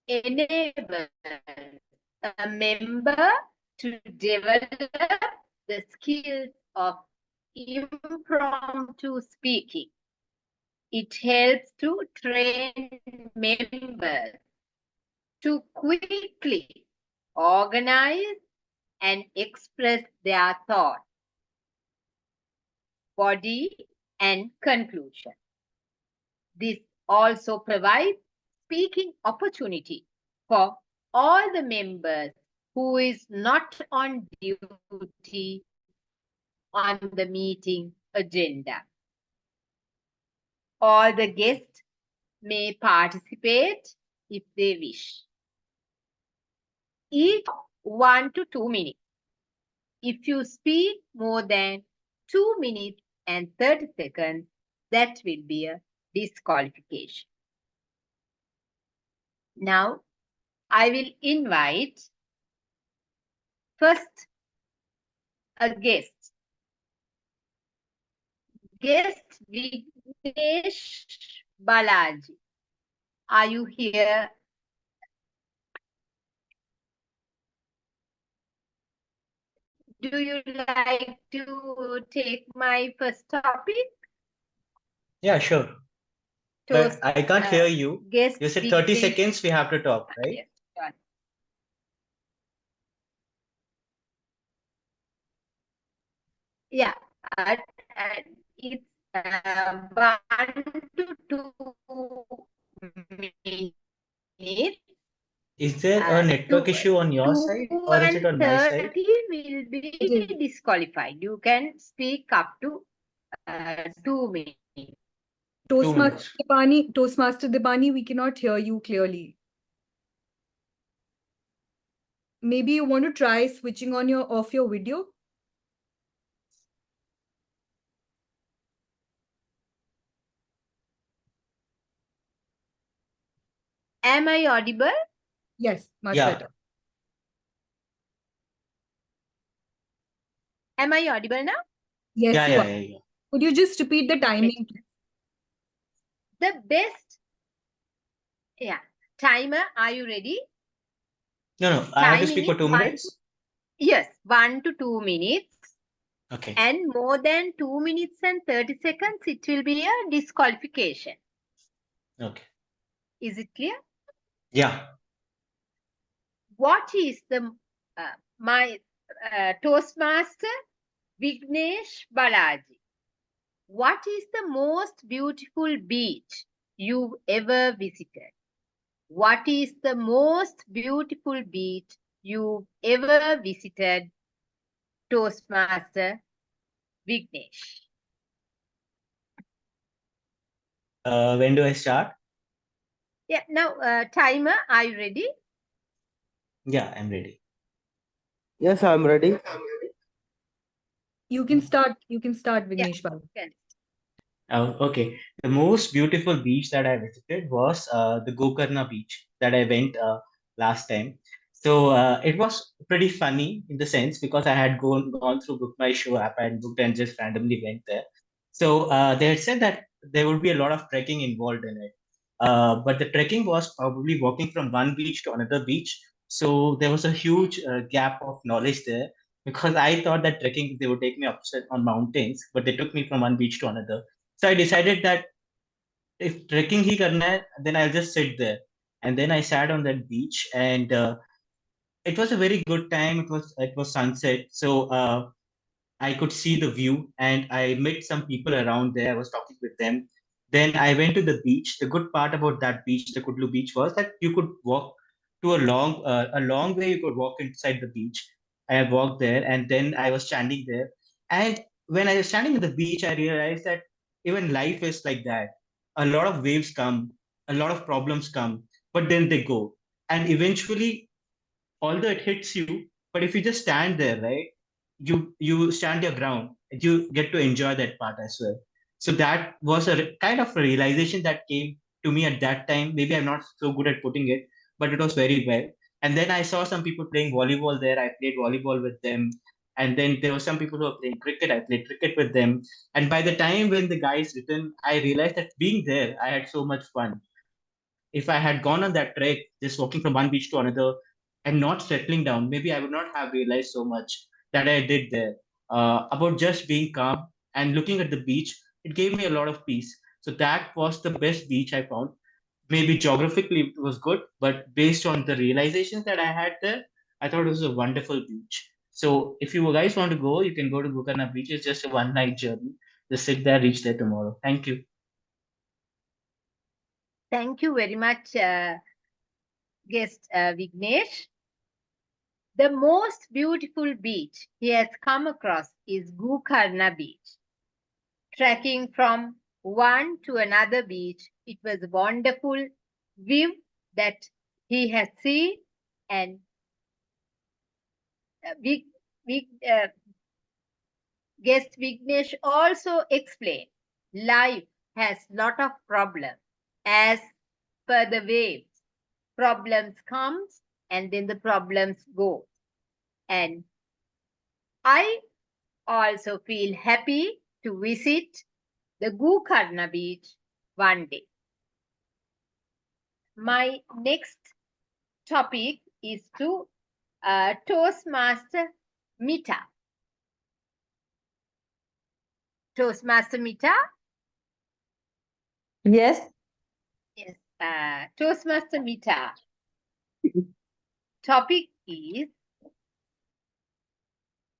enable a member to develop the skills of impromptu speaking. It helps to train members to quickly organize and express their thoughts, body, and conclusion. This also provides speaking opportunity for all the members who is not on duty on the meeting agenda. All the guests may participate if they wish. Each 1 to 2 minutes. If you speak more than 2 minutes and 30 seconds, that will be a disqualification. Now, I will invite first a guest. Guest Vignesh Balaji. Are you here? Do you like to take my first topic? Yeah, sure. But I can't hear you. Guest You said 30 Vignesh. seconds we have to talk, right? Yes, got it. Yeah, it's 1 to 2 minutes. Is there a network issue on your side or is it on my side? 30 will be disqualified. You can speak up to 2 minutes. Toastmaster Deepani, we cannot hear you clearly. Maybe you want to try switching on off your video? Am I audible? Yes, much Yeah. better. Am I audible now? Yes, Yeah, you yeah, are. yeah, yeah. Could you just repeat the timing? The best. Yeah. Timer, are you ready? No, I have to speak for 2 minutes. Yes, 1 to 2 minutes. Okay. And more than 2 minutes and 30 seconds, it will be a disqualification. Okay. Is it clear? Yeah. What is the my Toastmaster Vignesh Balaji? What is the most beautiful beach you've ever visited? What is the most beautiful beach you've ever visited, Toastmaster Vignesh? When do I start? Yeah, now timer, are you ready? Yeah, I'm ready. Yes, I'm ready. You can start, Vignesh Babu. Okay. The most beautiful beach that I visited was the Gokarna beach that I went last time. So it was pretty funny in the sense because I had gone through Book My Show app and booked and just randomly went there. So they had said that there would be a lot of trekking involved in it. But the trekking was probably walking from one beach to another beach. So there was a huge gap of knowledge there because I thought that trekking, they would take me up on mountains, but they took me from one beach to another. So I decided that if trekking hi karna hai, then I'll just sit there. And then I sat on that beach, and it was a very good time. It was sunset, so I could see the view, and I met some people around there. I was talking with them. Then I went to the beach. The good part about that beach, the Kudlu beach, was that you could walk to a long way. You could walk inside the beach. I walked there, and then I was standing there. And when I was standing at the beach, I realized that even life is like that. A lot of waves come, a lot of problems come, but then they go. And eventually, although it hits you, but if you just stand there, right, you stand your ground, you get to enjoy that part as well. So that was a kind of a realization that came to me at that time. Maybe I'm not so good at putting it, but it was very well. And then I saw some people playing volleyball there. I played volleyball with them. And then there were some people who were playing cricket. I played cricket with them. And by the time when the guys returned, I realized that being there, I had so much fun. if I had gone on that trek, just walking from one beach to another and not settling down, maybe I would not have realized so much that I did there. About just being calm and looking at the beach, it gave me a lot of peace. So that was the best beach I found. Maybe geographically it was good, but based on the realizations that I had there, I thought it was a wonderful beach. So if you guys want to go, you can go to Gokarna Beach. It's just a one-night journey. Just sit there, reach there tomorrow. Thank you. Thank you very much, guest Vignesh. The most beautiful beach he has come across is Gokarna Beach. Trekking from one to another beach, it was a wonderful view that he has seen, and guest Vignesh also explained life has lot of problems as per the waves. Problems comes and then the problems go. And I also feel happy to visit the Gokarna beach one day. My next topic is to Toastmaster Mita. Toastmaster Mita? Yes. Yes. Toastmaster Mita. Topic is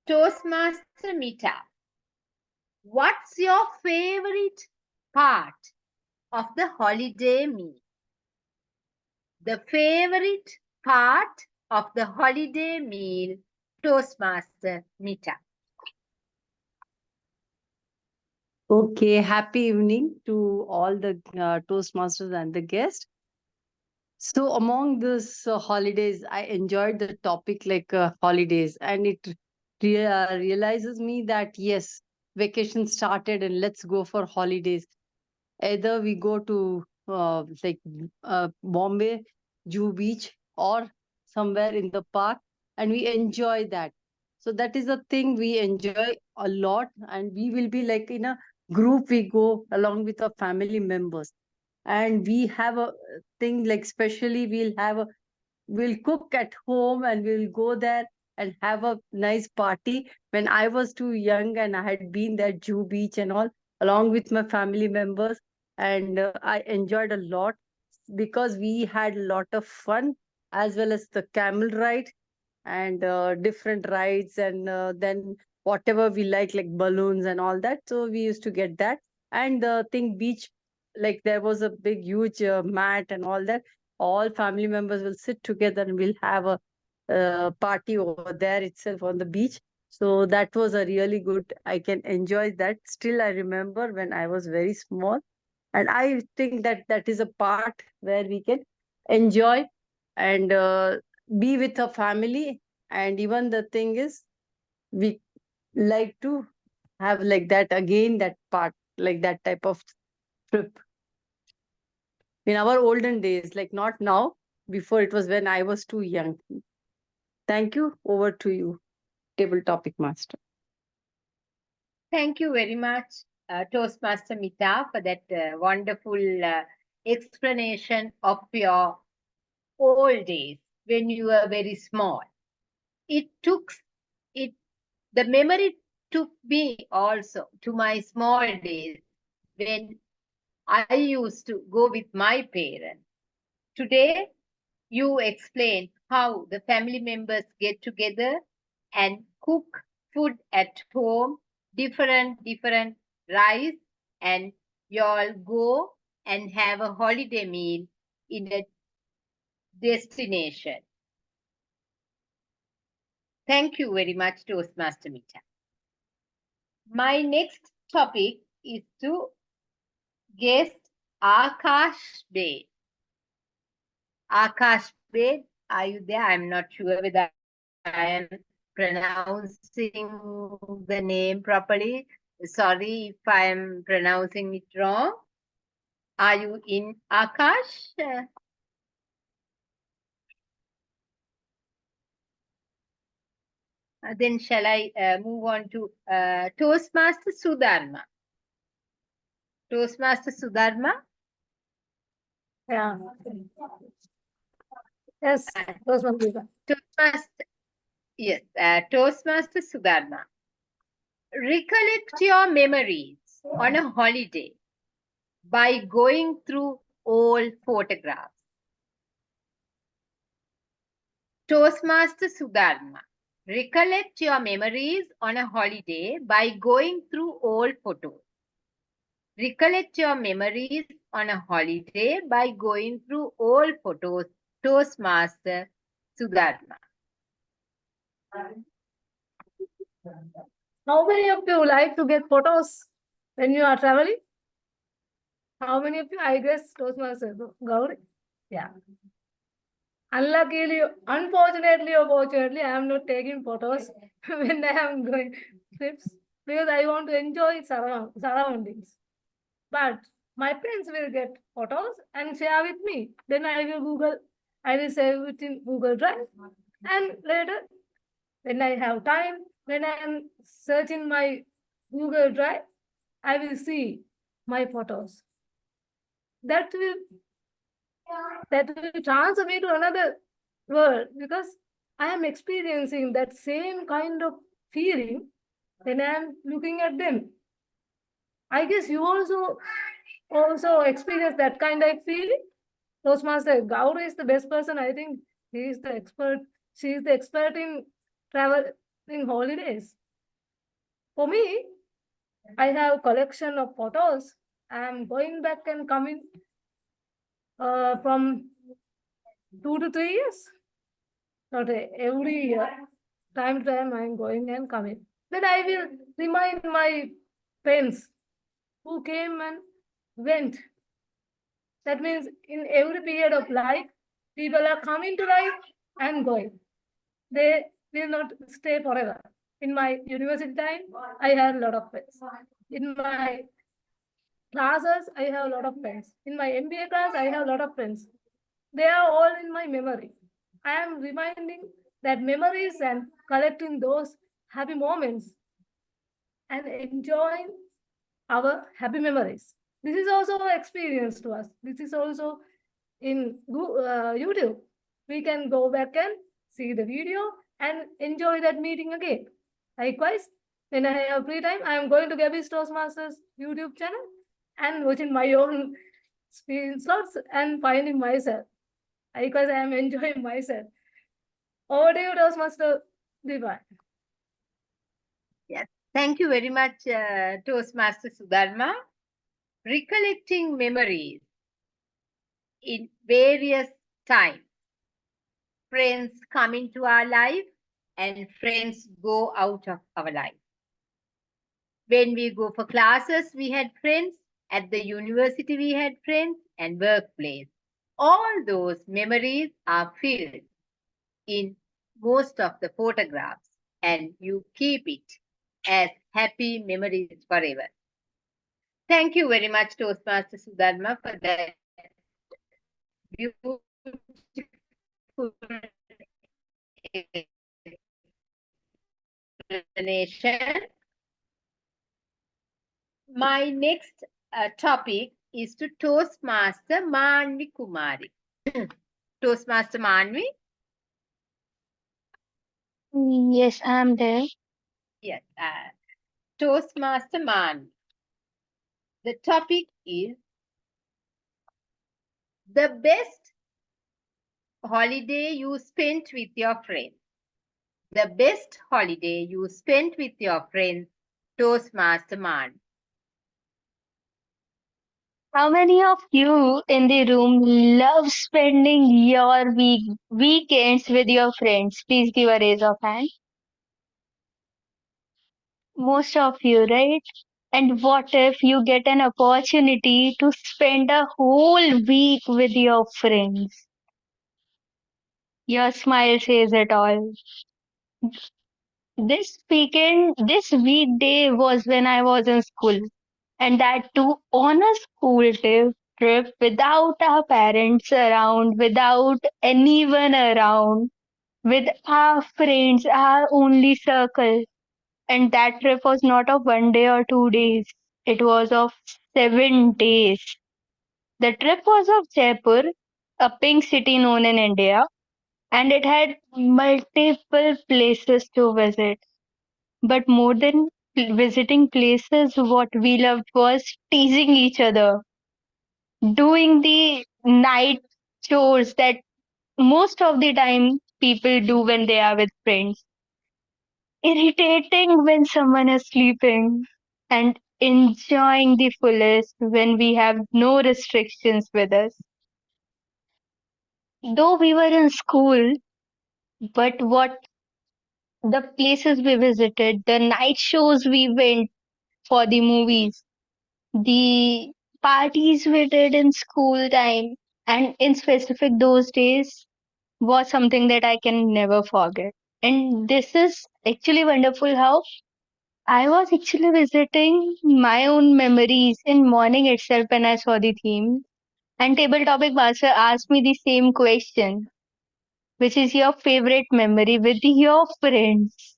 Toastmaster Mita. What's your favorite part of the holiday meal? The favorite part of the holiday meal, Toastmaster Mita. Okay, happy evening to all the Toastmasters and the guests. So among this holidays, I enjoyed the topic like holidays, and it realizes me that yes, vacation started and let's go for holidays. Either we go to Bombay, Juhu Beach, or somewhere in the park, and we enjoy that. So that is a thing we enjoy a lot, and we will be like in a group. We go along with our family members, and we have a thing like especially we'll cook at home and we'll go there and have a nice party. When I was too young and I had been there, Juhu Beach and all, along with my family members, and I enjoyed a lot because we had a lot of fun, as well as the camel ride and different rides, and then whatever we like balloons and all that. So we used to get that. And the thing beach, like there was a big huge mat and all that. All family members will sit together and we'll have a party over there itself on the beach. So that was a really good, I can enjoy that. Still I remember when I was very small, and I think that that is a part where we can enjoy and be with a family. And even the thing is, we like to have like that again, that part, like that type of trip in our olden days, like not now. Before, it was when I was too young. Thank you. Over to you, table topic master. Thank you very much, Toastmaster Mita, for that wonderful explanation of your old days when you were very small. The memory took me also to my small days when I used to go with my parents. Today, you explain how the family members get together and cook food at home, different rice, and you all go and have a holiday meal in a destination. Thank you very much, Toastmaster Mita. My next topic is to guest Akash Bed. Akash Bed, are you there? I'm not sure whether I am pronouncing the name properly. Sorry if I am pronouncing it wrong. Are you in, Akash? Then shall I move on to Toastmaster Sudharma? Toastmaster Sudharma? Yeah. Yes, Toastmaster. Toastmaster, yes, Toastmaster Sudharma. Recollect your memories on a holiday by going through old photographs. Toastmaster Sudharma. Recollect your memories on a holiday by going through old photos. Recollect your memories on a holiday by going through old photos. Toastmaster Sudharma. How many of you like to get photos when you are traveling? How many of you? I guess Toastmaster Gauri. Yeah. Unluckily, unfortunately or fortunately, I am not taking photos when I am going trips because I want to enjoy surroundings. But my friends will get photos and share with me. Then I will save it in Google Drive. And later, when I have time, when I am searching my Google Drive, I will see my photos. That will transfer me to another world because I am experiencing that same kind of feeling when I am looking at them. I guess you also experience that kind of feeling. Toastmaster Gauri is the best person. I think he is the expert. She is the expert in traveling holidays. For me, I have collection of photos. I am going back and coming from 2 to 3 years. Not every year. Time to time I am going and coming. Then I will remind my friends who came and went. That means in every period of life, people are coming to life and going. They will not stay forever. In my university time, I had a lot of friends. In my classes, I have a lot of friends. In my MBA class, I have a lot of friends. They are all in my memory. I am reminding that memories and collecting those happy moments and enjoying our happy memories. This is also an experience to us. This is also in YouTube. We can go back and see the video and enjoy that meeting again. Likewise, when I have free time, I am going to Gabbys Toastmasters YouTube channel and watching my own screenshots and finding myself. Likewise, I am enjoying myself. Over to you, Toastmaster Deepani. Yes, thank you very much, Toastmaster Sudharma. Recollecting memories in various times. Friends come into our life and friends go out of our life. When we go for classes, we had friends. At the university, we had friends, and workplace. All those memories are filled in most of the photographs, and you keep it as happy memories forever. Thank you very much, Toastmaster Sudharma, for that beautiful explanation. My next topic is to Toastmaster Manvi Kumari. Toastmaster Manvi? Yes, I'm there. Yes, Toastmaster Manvi. The topic is the best holiday you spent with your friends. The best holiday you spent with your friends, Toastmaster Manvi. How many of you in the room love spending your weekends with your friends? Please give a raise of hand. Most of you, right? And what if you get an opportunity to spend a whole week with your friends? Your smile says it all. This weekday was when I was in school, and that too on a school trip without our parents around, without anyone around, with our friends, our only circle. And that trip was not of 1 day or 2 days, it was of 7 days. The trip was of Jaipur, a pink city known in India, and it had multiple places to visit. But more than visiting places, what we loved was teasing each other, doing the night chores that most of the time people do when they are with friends, irritating when someone is sleeping, and enjoying the fullest when we have no restrictions with us. Though we were in school, but what the places we visited, the night shows we went for the movies, the parties we did in school time, and in specific those days was something that I can never forget. And this is actually wonderful how I was actually visiting my own memories in morning itself when I saw the theme. And table topic master asked me the same question, which is your favorite memory with your friends.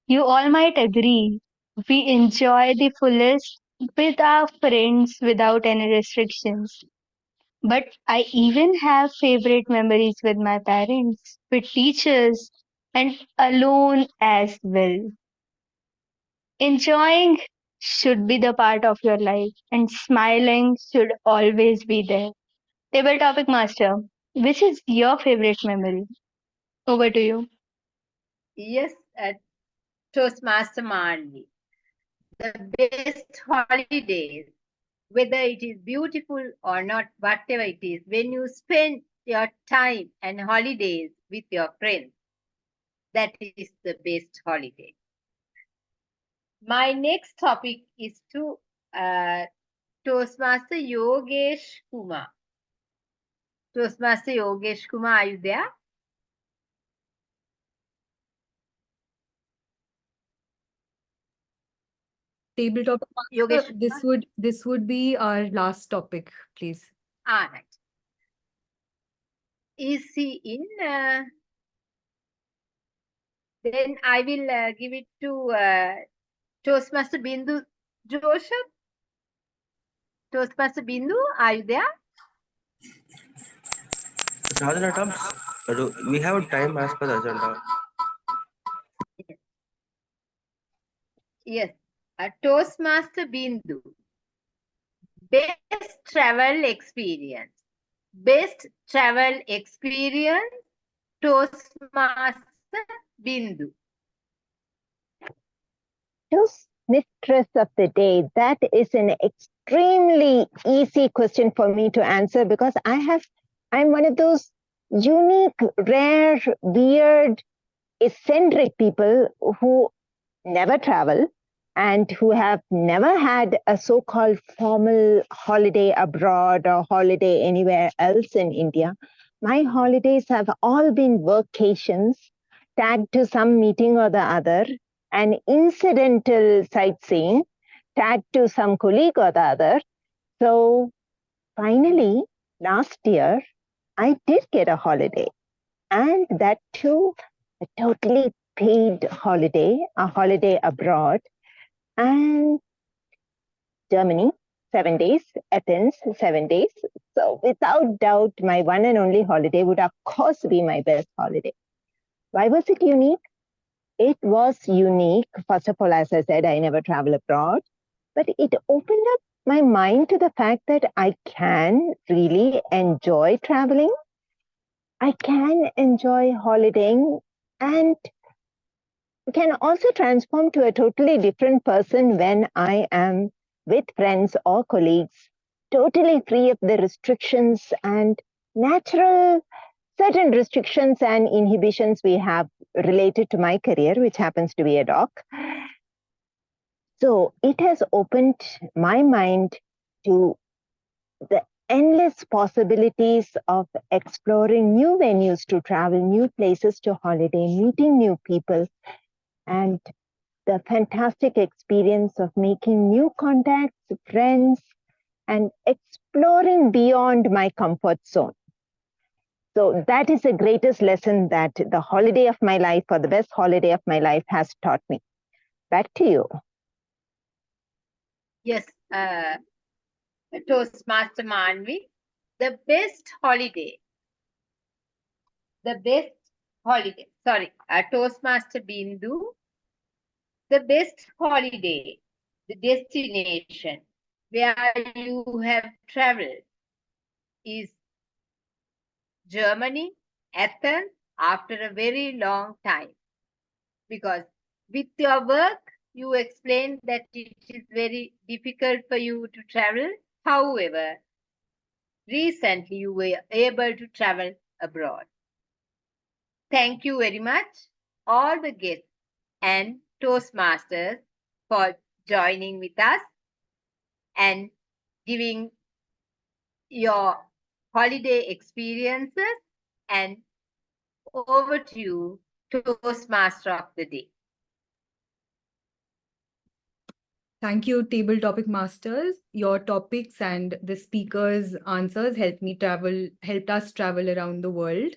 You all might agree. We enjoy the fullest with our friends without any restrictions. But I even have favorite memories with my parents, with teachers, and alone as well. Enjoying should be the part of your life, and smiling should always be there. Table topic master, which is your favorite memory? Over to you. Yes, Toastmaster Marley. The best holidays, whether it is beautiful or not, whatever it is, when you spend your time and holidays with your friends, that is the best holiday. My next topic is to Toastmaster Yogesh Kumar. Toastmaster Yogesh Kumar, are you there? Table topic master, Yogesh this would be our last topic, please. Ah, right. Is he in? Then I will give it to Toastmaster Bindu Joseph. Toastmaster Bindu, are you there? Sadhana, we have time as per the agenda. Yes. Toastmaster Bindu. Best travel experience. Best travel experience. Toastmaster Bindu. Toastmistress of the day. That is an extremely easy question for me to answer because I'm one of those unique, rare, weird, eccentric people who never travel and who have never had a so-called formal holiday abroad or holiday anywhere else in India. My holidays have all been vacations tagged to some meeting or the other, and incidental sightseeing tagged to some colleague or the other. So finally, last year, I did get a holiday, and that too, a totally paid holiday, a holiday abroad, and Germany, 7 days, Athens, 7 days. So without doubt, my one and only holiday would of course be my best holiday. Why was it unique? It was unique. First of all, as I said, I never travel abroad, but it opened up my mind to the fact that I can really enjoy traveling. I can enjoy holidaying and can also transform to a totally different person when I am with friends or colleagues, totally free of the restrictions and natural certain restrictions and inhibitions we have related to my career, which happens to be a doc. So it has opened my mind to the endless possibilities of exploring new venues to travel, new places to holiday, meeting new people, and the fantastic experience of making new contacts, friends, and exploring beyond my comfort zone. So that is the greatest lesson that the holiday of my life, or the best holiday of my life, has taught me. Back to you. Yes. Toastmaster Manvi, the best holiday. Toastmaster Bindu, the best holiday, the destination where you have traveled is Germany, Athens, after a very long time. Because with your work, you explained that it is very difficult for you to travel. However, recently you were able to travel abroad. Thank you very much, all the guests and Toastmasters, for joining with us and giving your holiday experiences. And over to you, Toastmaster of the Day. Thank you, Table Topic Masters. Your topics and the speakers' answers helped us travel around the world.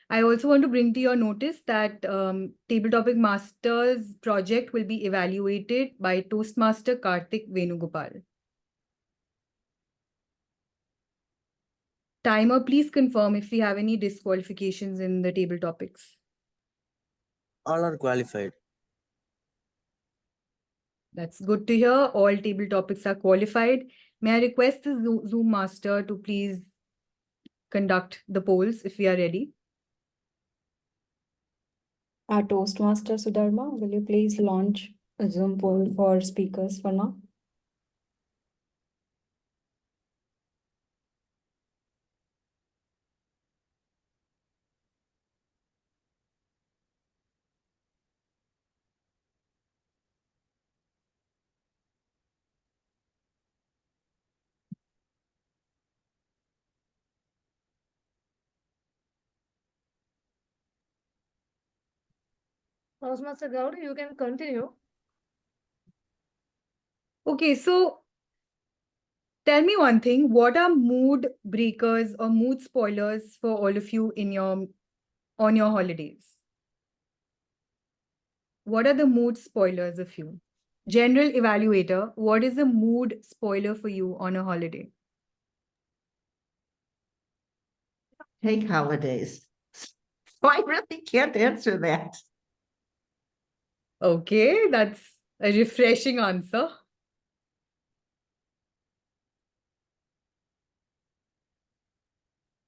I also want to bring to your notice that Table Topic Masters project will be evaluated by Toastmaster Karthik Venugopal. Timer, please confirm if we have any disqualifications in the table topics. All are qualified. That's good to hear. All table topics are qualified. May I request the Zoom master to please conduct the polls if we are ready? Our Toastmaster Sudharma, will you please launch a Zoom poll for speakers for now? Toastmaster Gauri, you can continue. Okay, so tell me one thing. What are mood breakers or mood spoilers for all of you on your holidays? What are the mood spoilers of you? General Evaluator, what is a mood spoiler for you on a holiday? Take holidays. So I really can't answer that. Okay, that's a refreshing answer.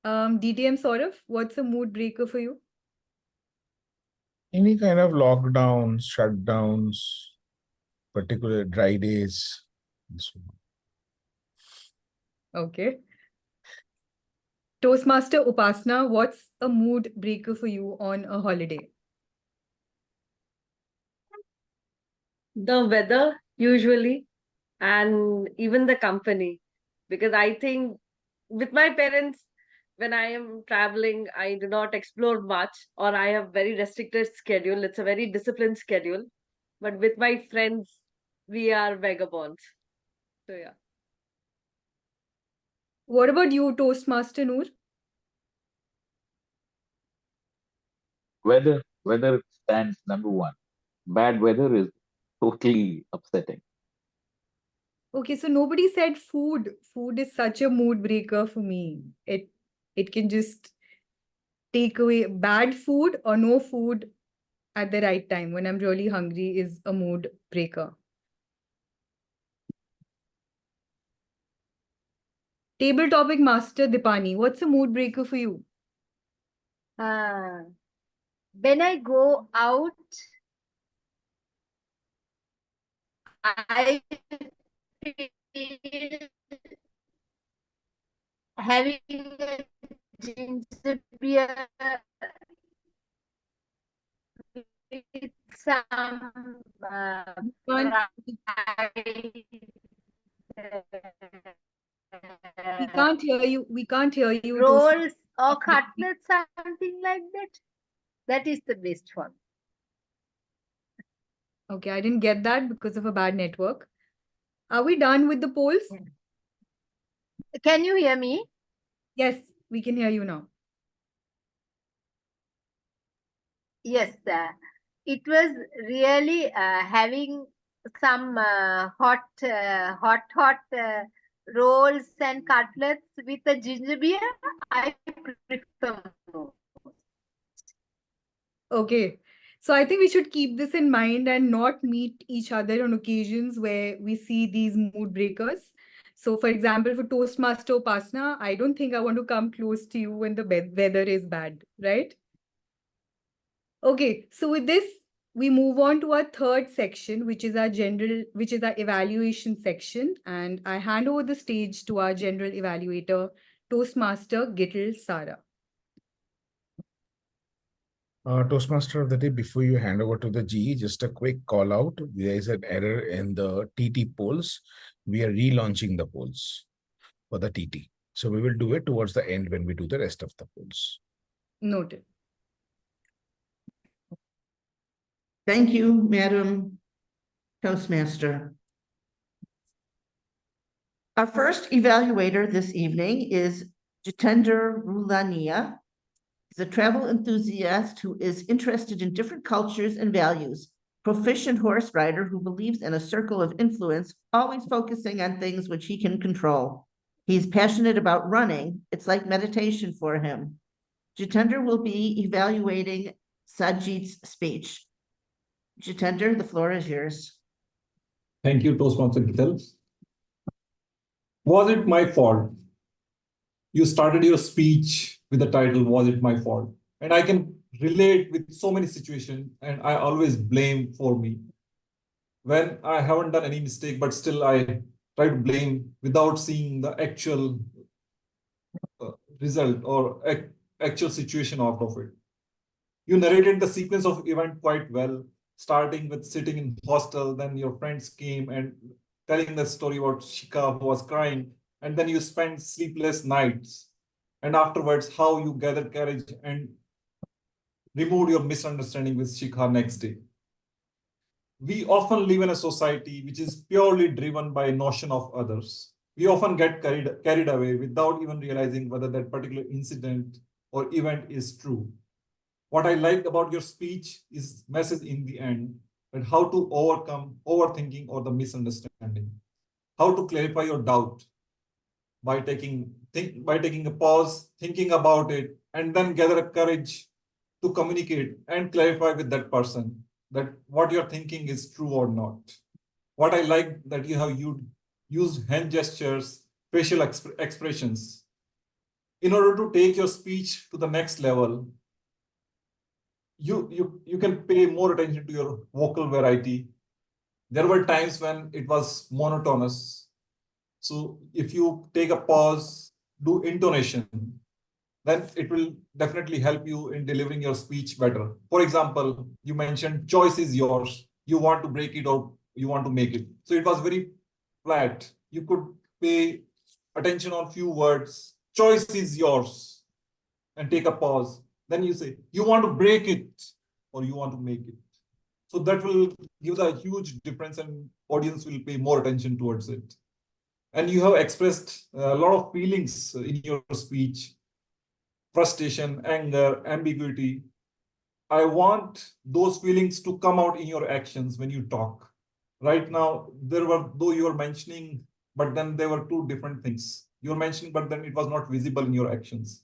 DTM Saurav, what's a mood breaker for you? Any kind of lockdowns, shutdowns, particular dry days, and so on. Okay. Toastmaster Upasna, what's a mood breaker for you on a holiday? The weather usually, and even the company, because I think with my parents, when I am traveling, I do not explore much, or I have very restricted schedule. It's a very disciplined schedule. But with my friends, we are vagabonds. So yeah. What about you, Toastmaster Noor? Weather stands number one. Bad weather is totally upsetting. Okay, so nobody said food. Food is such a mood breaker for me. It can just take away bad food or no food at the right time when I'm really hungry is a mood breaker. Table topic master Deepani, what's a mood breaker for you? When I go out, I feel having a ginger beer with some We can't hear you. We can't hear you. rolls or cutlets, something like that. That is the best one. Okay, I didn't get that because of a bad network. Are we done with the polls? Can you hear me? Yes, we can hear you now. Yes, it was really having some hot rolls and cutlets with a ginger beer, I prefer more. Okay. So I think we should keep this in mind and not meet each other on occasions where we see these mood breakers. So for example, for Toastmaster Upasana, I don't think I want to come close to you when the weather is bad, right? Okay, so with this, we move on to our third section, which is our evaluation section. And I hand over the stage to our general evaluator, Toastmaster Gitel Sarah. Toastmaster of the day, before you hand over to the GE, just a quick call out. There is an error in the TT polls. We are relaunching the polls for the TT. So we will do it towards the end when we do the rest of the polls. Noted. Thank you, Madam Toastmaster. Our first evaluator this evening is Jitender Rulaniya. He's a travel enthusiast who is interested in different cultures and values, proficient horse rider who believes in a circle of influence, always focusing on things which he can control. He's passionate about running. It's like meditation for him. Jitender will be evaluating Sanjeet's speech. Jitender, the floor is yours. Thank you, Toastmaster Gitel. Was it my fault? You started your speech with the title, Was It My Fault? And I can relate with so many situations, and I always blame for me. When I haven't done any mistake, but still I try to blame without seeing the actual result or actual situation out of it. You narrated the sequence of event quite well, starting with sitting in hostel, then your friends came and telling the story about Shika who was crying, and then you spent sleepless nights. And afterwards, how you gathered courage and removed your misunderstanding with Shikha next day. We often live in a society which is purely driven by a notion of others. We often get carried away without even realizing whether that particular incident or event is true. What I liked about your speech is message in the end, and how to overcome overthinking or the misunderstanding. How to clarify your doubt by taking a pause, thinking about it, and then gather a courage to communicate and clarify with that person that what you're thinking is true or not. What I like that you have used hand gestures, facial expressions. In order to take your speech to the next level, you can pay more attention to your vocal variety. There were times when it was monotonous. So if you take a pause, do intonation, then it will definitely help you in delivering your speech better. For example, you mentioned choice is yours. You want to break it or you want to make it. So it was very flat. You could pay attention on few words. Choice is yours. And take a pause. Then you say, you want to break it or you want to make it. So that will give a huge difference and audience will pay more attention towards it. And you have expressed a lot of feelings in your speech. Frustration, anger, ambiguity. I want those feelings to come out in your actions when you talk. Right now, though you were mentioning, but then there were two different things. You were mentioning, but then it was not visible in your actions.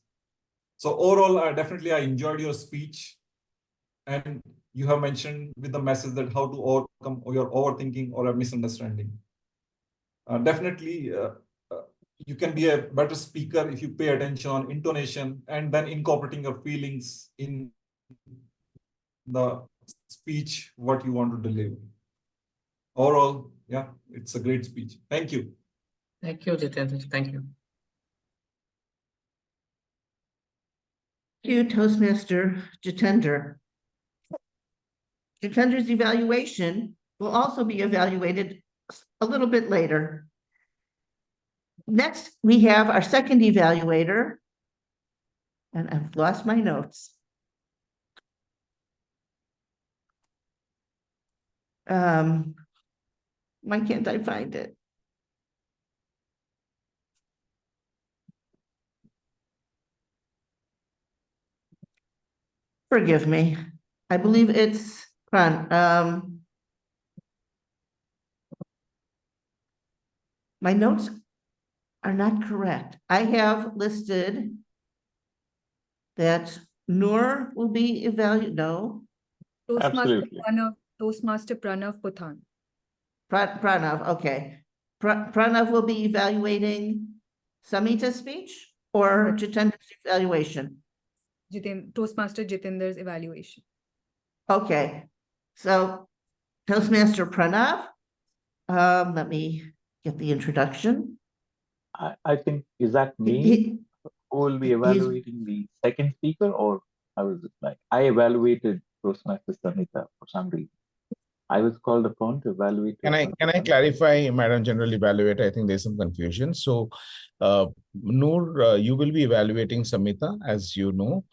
So overall, I enjoyed your speech. And you have mentioned with the message that how to overcome your overthinking or a misunderstanding. You can be a better speaker if you pay attention on intonation and then incorporating your feelings in the speech, what you want to deliver. Overall, yeah, it's a great speech. Thank you. Thank you, Jitender. Thank you. Thank you, Toastmaster Jitender. Jitender's evaluation will also be evaluated a little bit later. Next, we have our second evaluator, and I've lost my notes. Why can't I find it? Forgive me. I believe it's my notes are not correct. I have listed that Noor will be evaluated. No, Absolutely. Toastmaster Pranav Pothan. Pranav. Okay, Pranav will be evaluating Samita's speech or Jitender's evaluation. Toastmaster Jitender's evaluation. Okay, so Toastmaster Pranav. Let me get the introduction. I think, is that me who will be evaluating the second speaker, or how is it like? I evaluated Toastmaster Samita for some reason. I was called upon to evaluate. Can I clarify, Madam General Evaluator? I think there's some confusion. So, Noor, you will be evaluating Samita, as you know.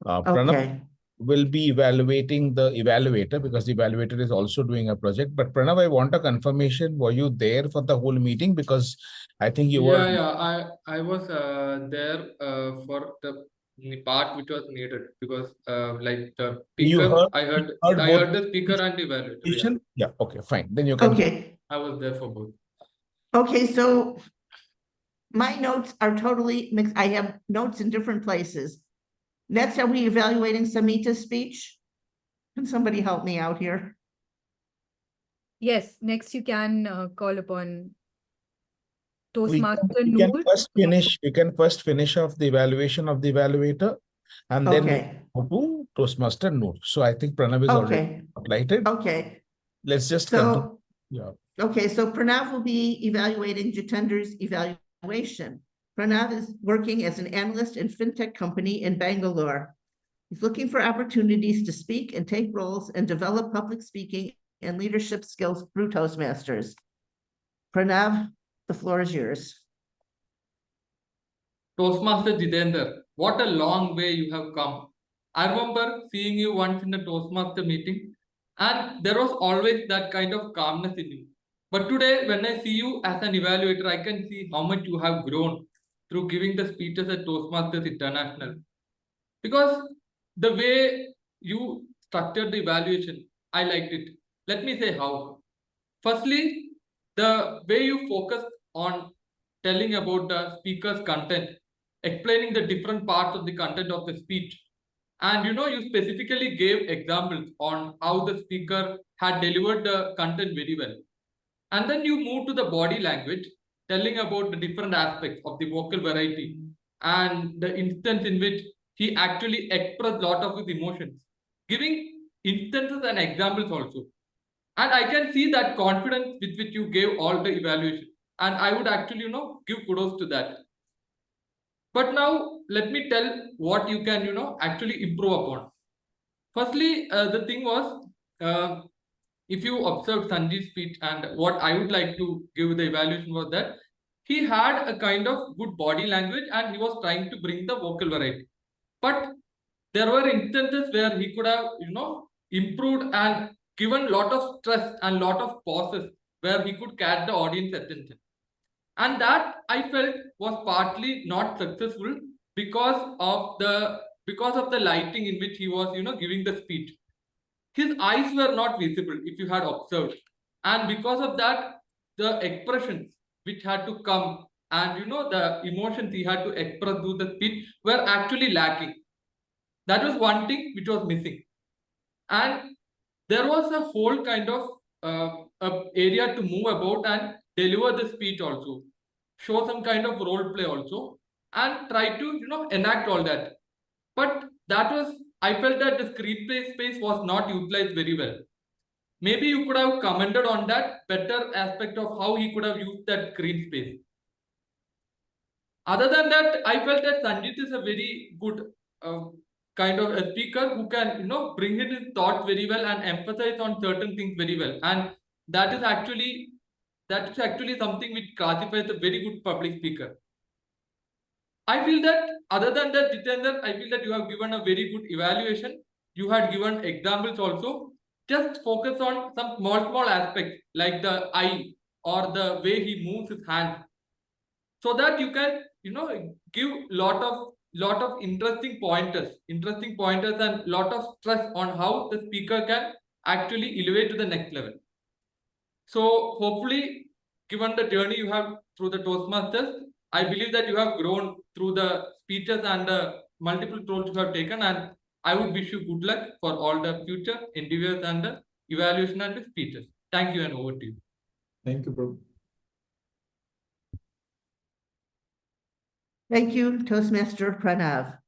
Pranav will be evaluating the evaluator because the evaluator is also doing a project. But Pranav, I want a confirmation. Were you there for the whole meeting? Because I think you were. Yeah, I was there for the part which was needed, because like the speaker, I heard the speaker and the evaluator. Yeah, okay, fine. Then you can. Okay. I was there for both. Okay, so my notes are totally mixed. I have notes in different places. Next, are we evaluating Samita's speech? Can somebody help me out here? Yes, next you can call upon Toastmaster We can first finish off the evaluation of the evaluator, and then we go to Toastmaster Noor. So I think Pranav is already highlighted. Okay. Let's just continue. Yeah. Okay, so Pranav will be evaluating Jitender's evaluation. Pranav is working as an analyst in fintech company in Bangalore. He's looking for opportunities to speak and take roles and develop public speaking and leadership skills through Toastmasters. Pranav, the floor is yours. Toastmaster Jitender, what a long way you have come. I remember seeing you once in a Toastmaster meeting, and there was always that kind of calmness in you. But today, when I see you as an evaluator, I can see how much you have grown through giving the speeches at Toastmasters International. Because the way you structured the evaluation, I liked it. Let me say how. Firstly, the way you focused on telling about the speaker's content, explaining the different parts of the content of the speech. And you specifically gave examples on how the speaker had delivered the content very well. And then you moved to the body language, telling about the different aspects of the vocal variety and the instance in which he actually expressed a lot of his emotions, giving instances and examples also. And I can see that confidence with which you gave all the evaluation. And I would actually, give kudos to that. But now let me tell what you can, actually improve upon. Firstly, the thing was, if you observe Sanjeet's speech, and what I would like to give the evaluation was that he had a kind of good body language and he was trying to bring the vocal variety. But there were instances where he could have, improved and given a lot of stress and lot of pauses where he could catch the audience attention. And that I felt was partly not successful because of the lighting in which he was, giving the speech. His eyes were not visible if you had observed. And because of that, the expressions which had to come and the emotions he had to express through the speech were actually lacking. That was one thing which was missing. And there was a whole kind of area to move about and deliver the speech also, show some kind of role play also, and try to enact all that. But that was, I felt that the screenplay space was not utilized very well. Maybe you could have commented on that better aspect of how he could have used that screen space. Other than that, I felt that Sanjeet is a very good kind of a speaker who can, bring in his thoughts very well and emphasize on certain things very well. And that is actually something which classifies a very good public speaker. I feel that other than that, Jitender, I feel that you have given a very good evaluation. You had given examples also. Just focus on some small aspects like the eye or the way he moves his hand, so that you can, give lot of interesting pointers and lot of stress on how the speaker can actually elevate to the next level. So hopefully, given the journey you have through the Toastmasters, I believe that you have grown through the speeches and the multiple roles you have taken, and I would wish you good luck for all the future interviews and the evaluation and the speeches. Thank you, and over to you. Thank you, bro. Thank you, Toastmaster Pranav.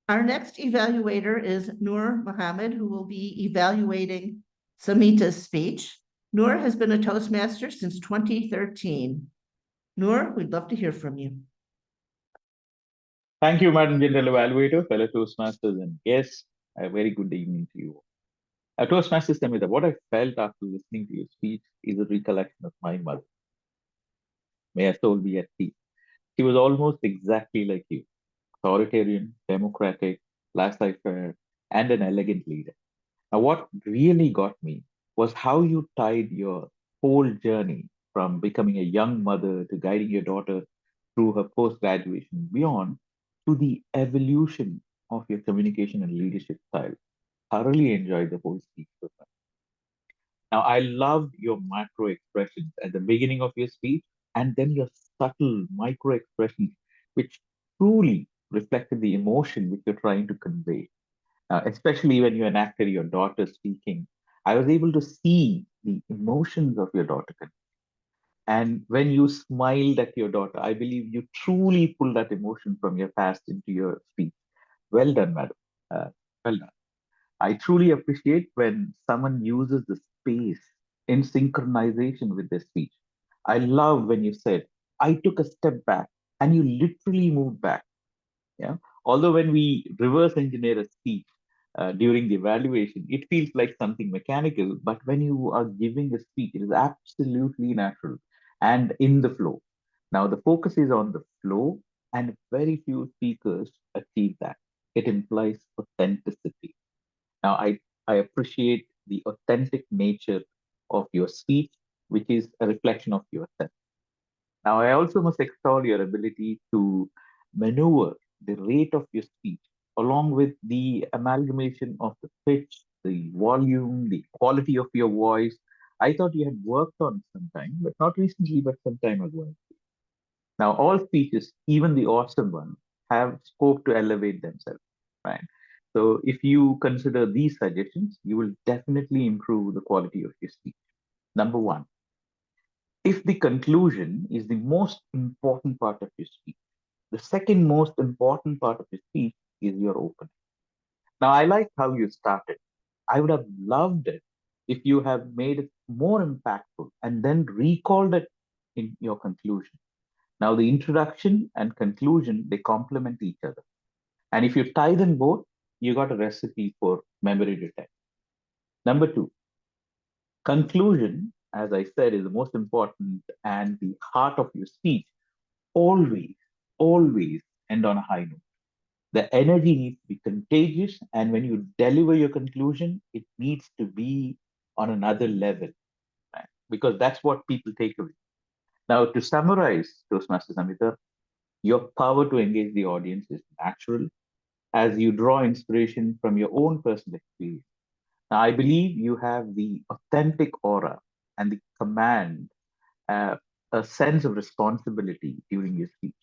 Our next evaluator is Noor Mohammed, who will be evaluating Samita's speech. Noor has been a Toastmaster since 2013. Noor, we'd love to hear from you. Thank you, Madam General Evaluator, fellow Toastmasters, and guests. A very good evening to you. Toastmasters Samita, what I felt after listening to your speech is a recollection of my mother. May her soul be at peace. She was almost exactly like you, authoritarian, democratic, laissez-faire, and an elegant leader. Now, what really got me was how you tied your whole journey from becoming a young mother to guiding your daughter through her post-graduation beyond to the evolution of your communication and leadership style. Thoroughly enjoyed the whole speech. Now, I loved your macro expressions at the beginning of your speech and then your subtle micro expressions, which truly reflected the emotion which you're trying to convey. Especially when you enacted your daughter speaking, I was able to see the emotions of your daughter. And when you smiled at your daughter, I believe you truly pulled that emotion from your past into your speech. Well done, madam. Well done. I truly appreciate when someone uses the space in synchronization with their speech. I loved when you said, I took a step back, and you literally moved back. Yeah. Although when we reverse engineer a speech during the evaluation, it feels like something mechanical, but when you are giving a speech, it is absolutely natural and in the flow. Now, the focus is on the flow, and very few speakers achieve that. It implies authenticity. Now, I appreciate the authentic nature of your speech, which is a reflection of yourself. Now, I also must extol your ability to maneuver the rate of your speech along with the amalgamation of the pitch, the volume, the quality of your voice. I thought you had worked on sometime, but not recently, but some time ago. Now, all speeches, even the awesome ones, have scope to elevate themselves, right? So if you consider these suggestions, you will definitely improve the quality of your speech. Number one, if the conclusion is the most important part of your speech, the second most important part of your speech is your opening. Now, I like how you started. I would have loved it if you have made it more impactful and then recalled it in your conclusion. Now, the introduction and conclusion, they complement each other. And if you tie them both, you got a recipe for memory retention. Number two, conclusion, as I said, is the most important and the heart of your speech. Always end on a high note. The energy needs to be contagious, and when you deliver your conclusion, it needs to be on another level, right? Because that's what people take away. Now, to summarize, Toastmaster Samita, your power to engage the audience is natural as you draw inspiration from your own personal experience. Now, I believe you have the authentic aura and the command, a sense of responsibility during your speech.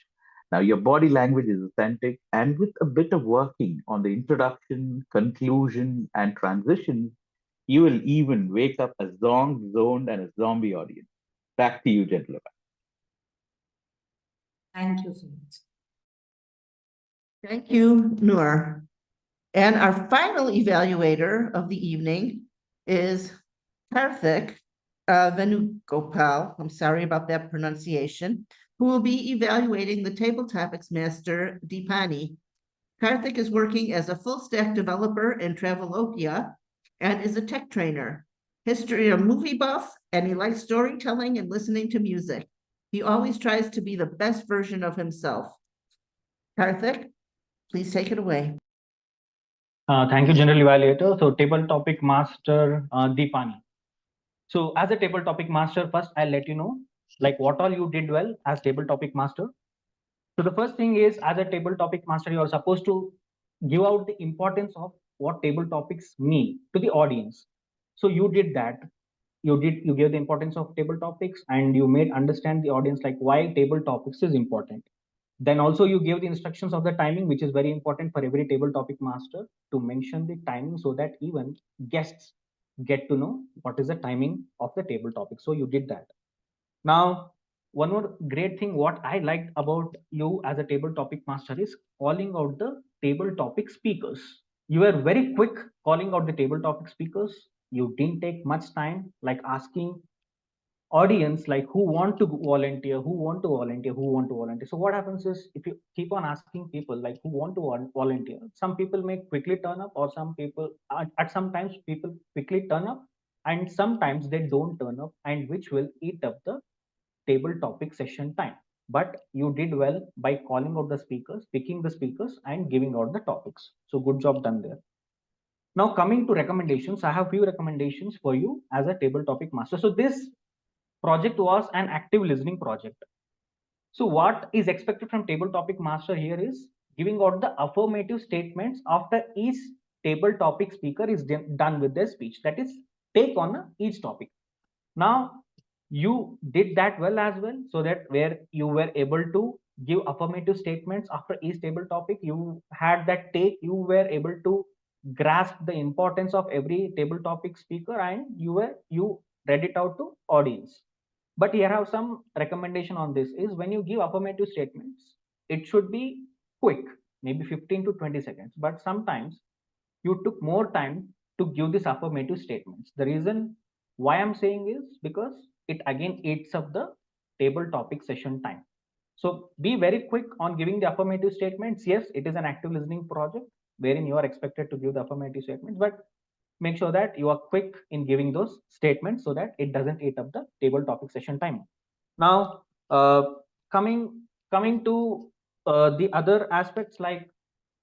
Now, your body language is authentic, and with a bit of working on the introduction, conclusion, and transition, you will even wake up a zoned and a zombie audience. Back to you, gentlemen. Thank you so much. Thank you, Noor. And our final evaluator of the evening is Karthik Venugopal. I'm sorry about that pronunciation, who will be evaluating the table topics master, Deepani. Karthik is working as a full stack developer in Travelopia and is a tech trainer. History of movie buff, and he likes storytelling and listening to music. He always tries to be the best version of himself. Karthik, please take it away. Thank you, General Evaluator. So, table topic master Deepani. So, as a table topic master, first I'll let you know like what all you did well as table topic master. So, the first thing is, as a table topic master, you are supposed to give out the importance of what table topics mean to the audience. So, you did that. you gave the importance of table topics, and you made understand the audience like why table topics is important. Then also you give the instructions of the timing, which is very important for every table topic master to mention the timing so that even guests get to know what is the timing of the table topic. So you did that. Now, one more great thing what I liked about you as a table topic master is calling out the table topic speakers. You were very quick calling out the table topic speakers. You didn't take much time like asking audience like who want to volunteer, who want to volunteer, who want to volunteer. So what happens is if you keep on asking people like who want to volunteer, some people may quickly turn up, or some people at some times people quickly turn up and sometimes they don't turn up, and which will eat up the table topic session time. But you did well by calling out the speakers, picking the speakers and giving out the topics. So good job done there. Now coming to recommendations, I have few recommendations for you as a table topic master. So this project was an active listening project. So what is expected from table topic master here is giving out the affirmative statements after each table topic speaker is done with their speech, that is take on each topic. Now you did that well as well, so that where you were able to give affirmative statements after each table topic, you had that take, you were able to grasp the importance of every table topic speaker, and you read it out to audience. But here I have some recommendation on this is when you give affirmative statements, it should be quick, maybe 15 to 20 seconds. But sometimes you took more time to give these affirmative statements. The reason why I'm saying is because it again eats up the table topic session time. So be very quick on giving the affirmative statements. Yes, it is an active listening project wherein you are expected to give the affirmative statements, but make sure that you are quick in giving those statements so that it doesn't eat up the table topic session time. Now, coming to the other aspects, like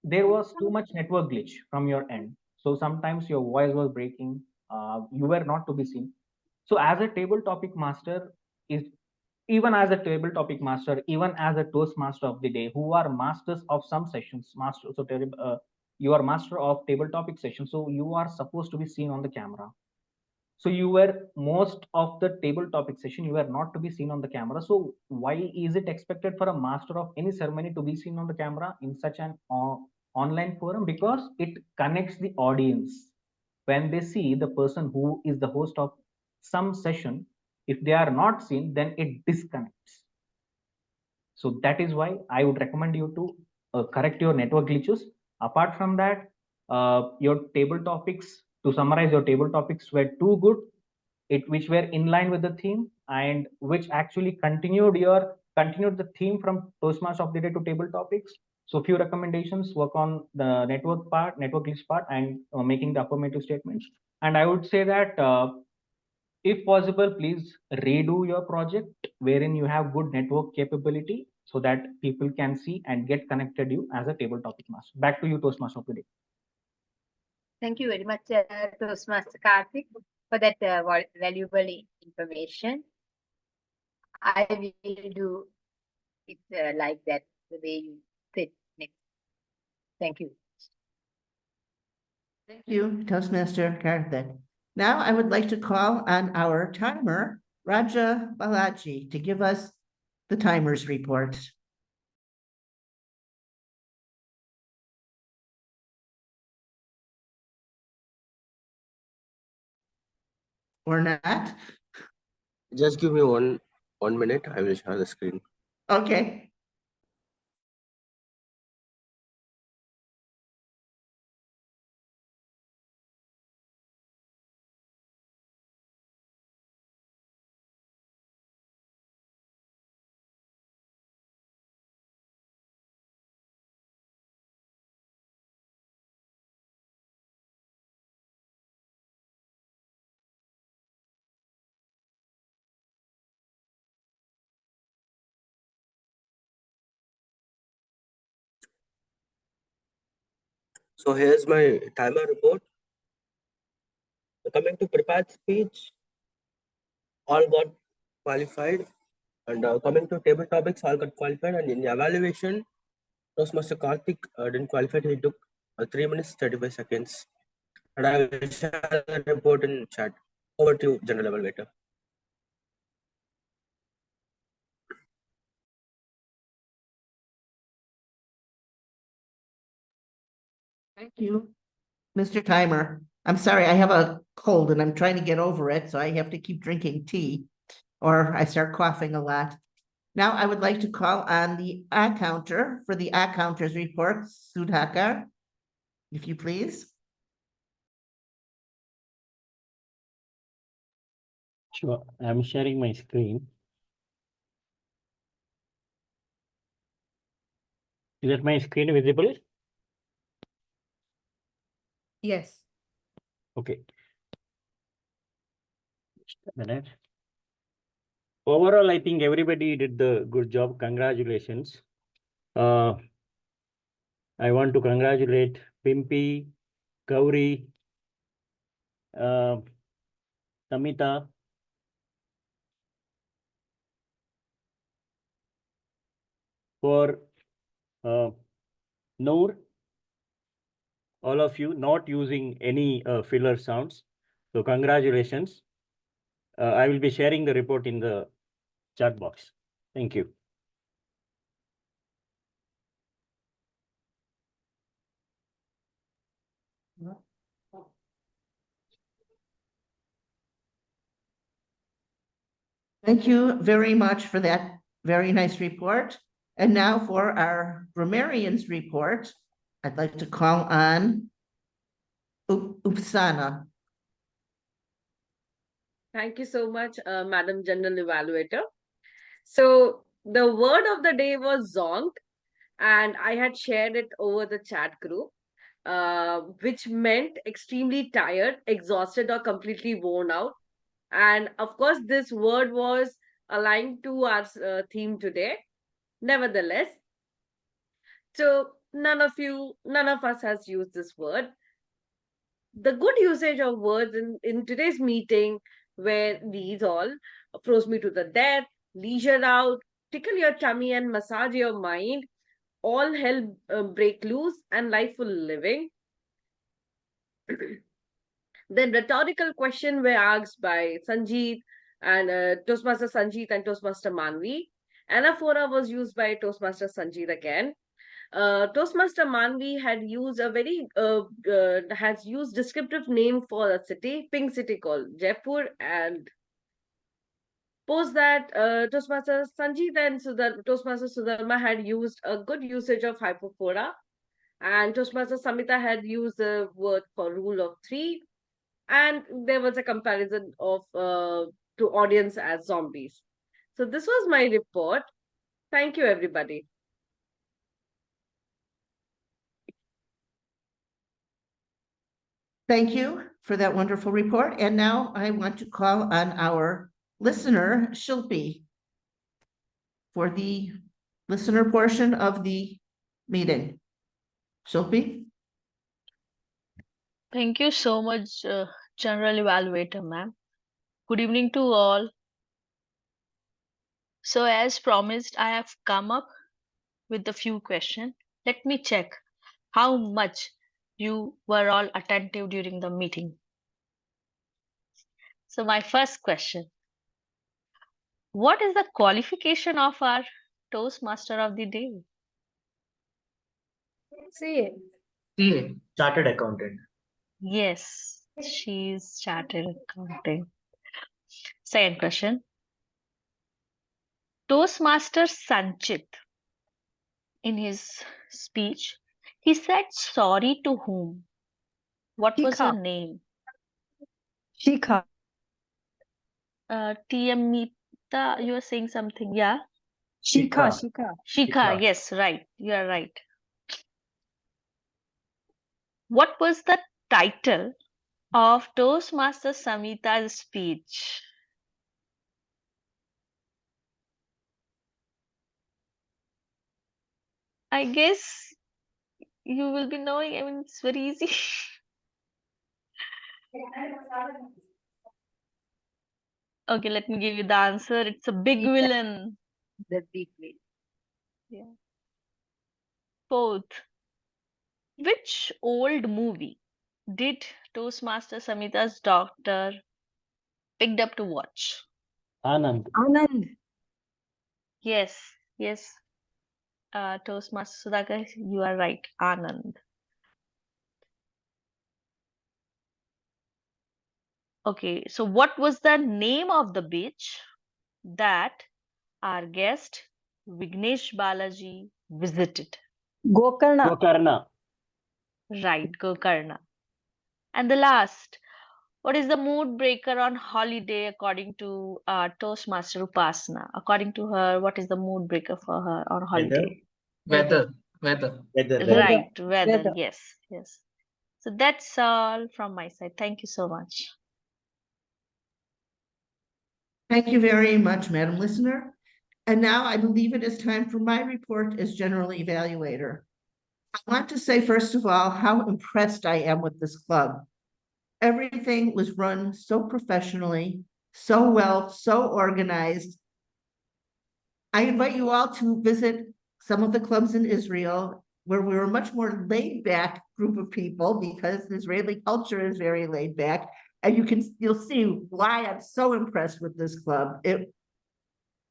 there was too much network glitch from your end. So sometimes your voice was breaking, you were not to be seen. So as a table topic master, even as a table topic master, even as a Toastmaster of the day, who are masters of some sessions, you are master of table topic sessions, so you are supposed to be seen on the camera. So you were most of the table topic session, you were not to be seen on the camera. So why is it expected for a master of any ceremony to be seen on the camera in such an online forum? Because it connects the audience. When they see the person who is the host of some session, if they are not seen, then it disconnects. So that is why I would recommend you to correct your network glitches. Apart from that, your table topics, to summarize, your table topics were too good, which were in line with the theme, and which actually continued the theme from Toastmasters of the day to table topics. So few recommendations: work on the network glitch part, and making the affirmative statements. And I would say that if possible, please redo your project wherein you have good network capability so that people can see and get connected you as a table topic master. Back to you, Toastmaster of the day. Thank you very much, Toastmaster Karthik, for that valuable information. I will do it like that, the way you said next. Thank you. Thank you, Toastmaster Karthik. Now I would like to call on our timer, Raja Balaji, to give us the timer's report. Or not? Just give me one minute. I will share the screen. Okay. So here's my timer report. Coming to prepared speech, all got qualified. And coming to table topics, all got qualified. And in the evaluation, Toastmaster Karthik didn't qualify. He took 3 minutes 35 seconds. And I will share the report in chat. Over to you, General Evaluator. Thank you, Mr. Timer. I'm sorry, I have a cold and I'm trying to get over it, so I have to keep drinking tea or I start coughing a lot. Now I would like to call on the accounter for the accounter's report, Sudhakar, if you please. Sure, I'm sharing my screen. Is that my screen visible? Yes. Okay. Just a minute. Overall, I think everybody did the good job. Congratulations. I want to congratulate Bimpy, Gauri, Samita, for Noor, all of you not using any filler sounds. So congratulations. I will be sharing the report in the chat box. Thank you. Thank you very much for that very nice report. And now for our grammarian's report, I'd like to call on Upsana. Thank you so much, Madam General Evaluator. So the word of the day was zonked, and I had shared it over the chat group, which meant extremely tired, exhausted, or completely worn out. And of course, this word was aligned to our theme today. Nevertheless, so none of us has used this word. The good usage of words in today's meeting were these all: froze me to the death, leisure out, tickle your tummy and massage your mind, all hell break loose, and life full living. Then rhetorical question were asked by Sanjeet and Toastmaster Sanjeet and Toastmaster Manvi. Anaphora was used by Toastmaster Sanjeet again. Toastmaster Manvi had used a very has used descriptive name for a city, pink city called Jaipur, and post that Toastmaster Sanjeet and Toastmaster Sudharma had used a good usage of hypophora, and Toastmaster Samita had used the word for rule of three, and there was a comparison of to audience as zombies. So this was my report. Thank you, everybody. Thank you for that wonderful report. And now I want to call on our listener, Shilpi, for the listener portion of the meeting. Shilpi? Thank you so much, General Evaluator, ma'am. Good evening to all. So as promised, I have come up with a few questions. Let me check how much you were all attentive during the meeting. So my first question: what is the qualification of our Toastmaster of the day? CA. CA, Chartered Accountant. Yes, she's chartered accounting. Second question: Toastmaster Sanjeet, in his speech, he said sorry to whom? What was her name? Shikha. Mita, you were saying something, yeah? Shikha. Shikha, yes, right. You are right. What was the title of Toastmaster Samita's speech? I guess you will be knowing. I mean, it's very easy. Okay, let me give you the answer. It's a big villain. The big villain. Yeah. Fourth, which old movie did Toastmaster Samita's daughter picked up to watch? Anand. Anand. Yes, yes. Toastmaster Sudhakar, you are right. Anand. Okay, so what was the name of the beach that our guest Vignesh Balaji visited? Gokarna. Gokarna. Right, Gokarna. And the last, what is the mood breaker on holiday according to Toastmaster Upasana? According to her, what is the mood breaker for her on holiday? Weather. Weather. Right, weather. Yes, yes. So that's all from my side. Thank you so much. Thank you very much, Madam Listener. And now I believe it is time for my report as General Evaluator. I want to say, first of all, how impressed I am with this club. Everything was run so professionally, so well, so organized. I invite you all to visit some of the clubs in Israel where we're a much more laid back group of people because the Israeli culture is very laid back. And you'll see why I'm so impressed with this club.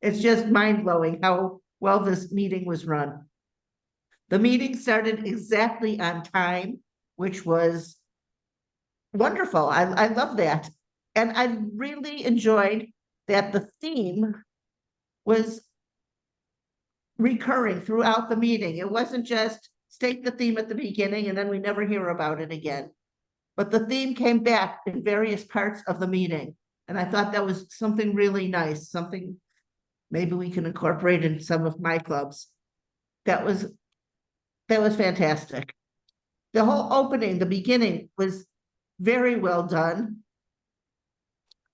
It's just mind-blowing how well this meeting was run. The meeting started exactly on time, which was wonderful. I love that. And I really enjoyed that the theme was recurring throughout the meeting. It wasn't just state the theme at the beginning and then we never hear about it again. But the theme came back in various parts of the meeting. And I thought that was something really nice, something maybe we can incorporate in some of my clubs. That was fantastic. The whole opening, the beginning was very well done.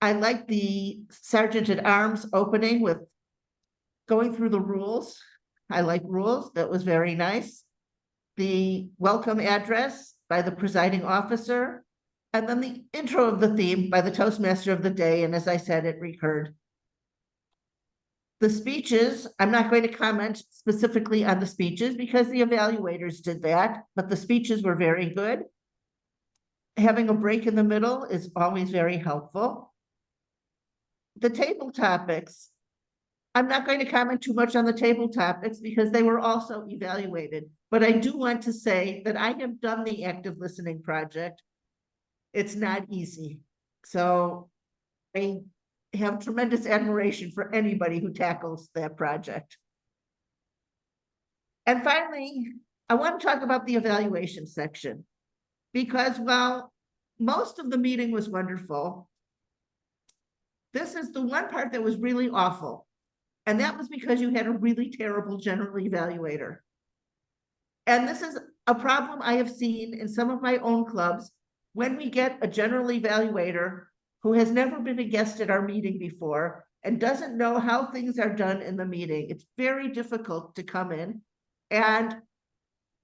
I like the Sergeant at Arms opening with going through the rules. I like rules. That was very nice. The welcome address by the presiding officer, and then the intro of the theme by the Toastmaster of the day. And as I said, it recurred. The speeches, I'm not going to comment specifically on the speeches because the evaluators did that, but the speeches were very good. Having a break in the middle is always very helpful. The table topics, I'm not going to comment too much on the table topics because they were also evaluated, but I do want to say that I have done the active listening project. It's not easy. So I have tremendous admiration for anybody who tackles that project. And finally, I want to talk about the evaluation section because while most of the meeting was wonderful, this is the one part that was really awful. And that was because you had a really terrible general evaluator. And this is a problem I have seen in some of my own clubs when we get a general evaluator who has never been a guest at our meeting before and doesn't know how things are done in the meeting. It's very difficult to come in. And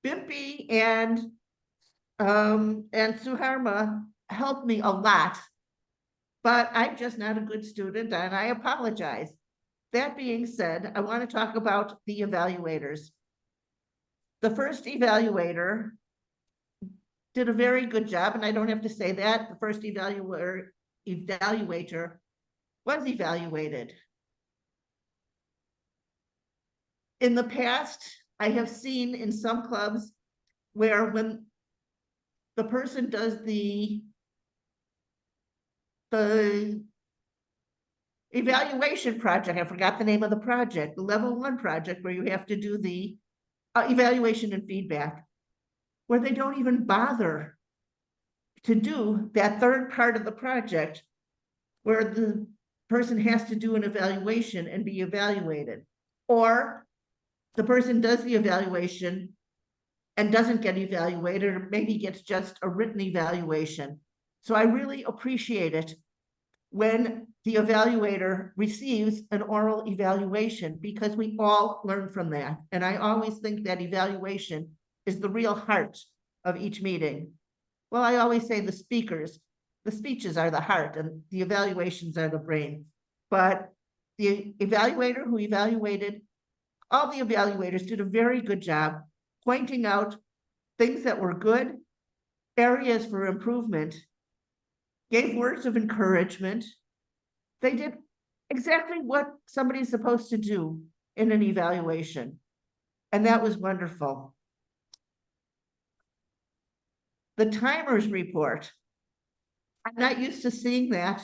Bimpy and Suharma helped me a lot, but I'm just not a good student and I apologize. That being said, I want to talk about the evaluators. The first evaluator did a very good job, and I don't have to say that. The first evaluator was evaluated. In the past, I have seen in some clubs where when the person does the evaluation project, I forgot the name of the project, the level 1 project where you have to do the evaluation and feedback, where they don't even bother to do that third part of the project where the person has to do an evaluation and be evaluated. Or the person does the evaluation and doesn't get evaluated, or maybe gets just a written evaluation. So I really appreciate it when the evaluator receives an oral evaluation because we all learn from that. And I always think that evaluation is the real heart of each meeting. Well, I always say the speeches are the heart and the evaluations are the brain. But the evaluator who evaluated, all the evaluators did a very good job pointing out things that were good, areas for improvement, gave words of encouragement, They did exactly what somebody's supposed to do in an evaluation. And that was wonderful. The timers report. I'm not used to seeing that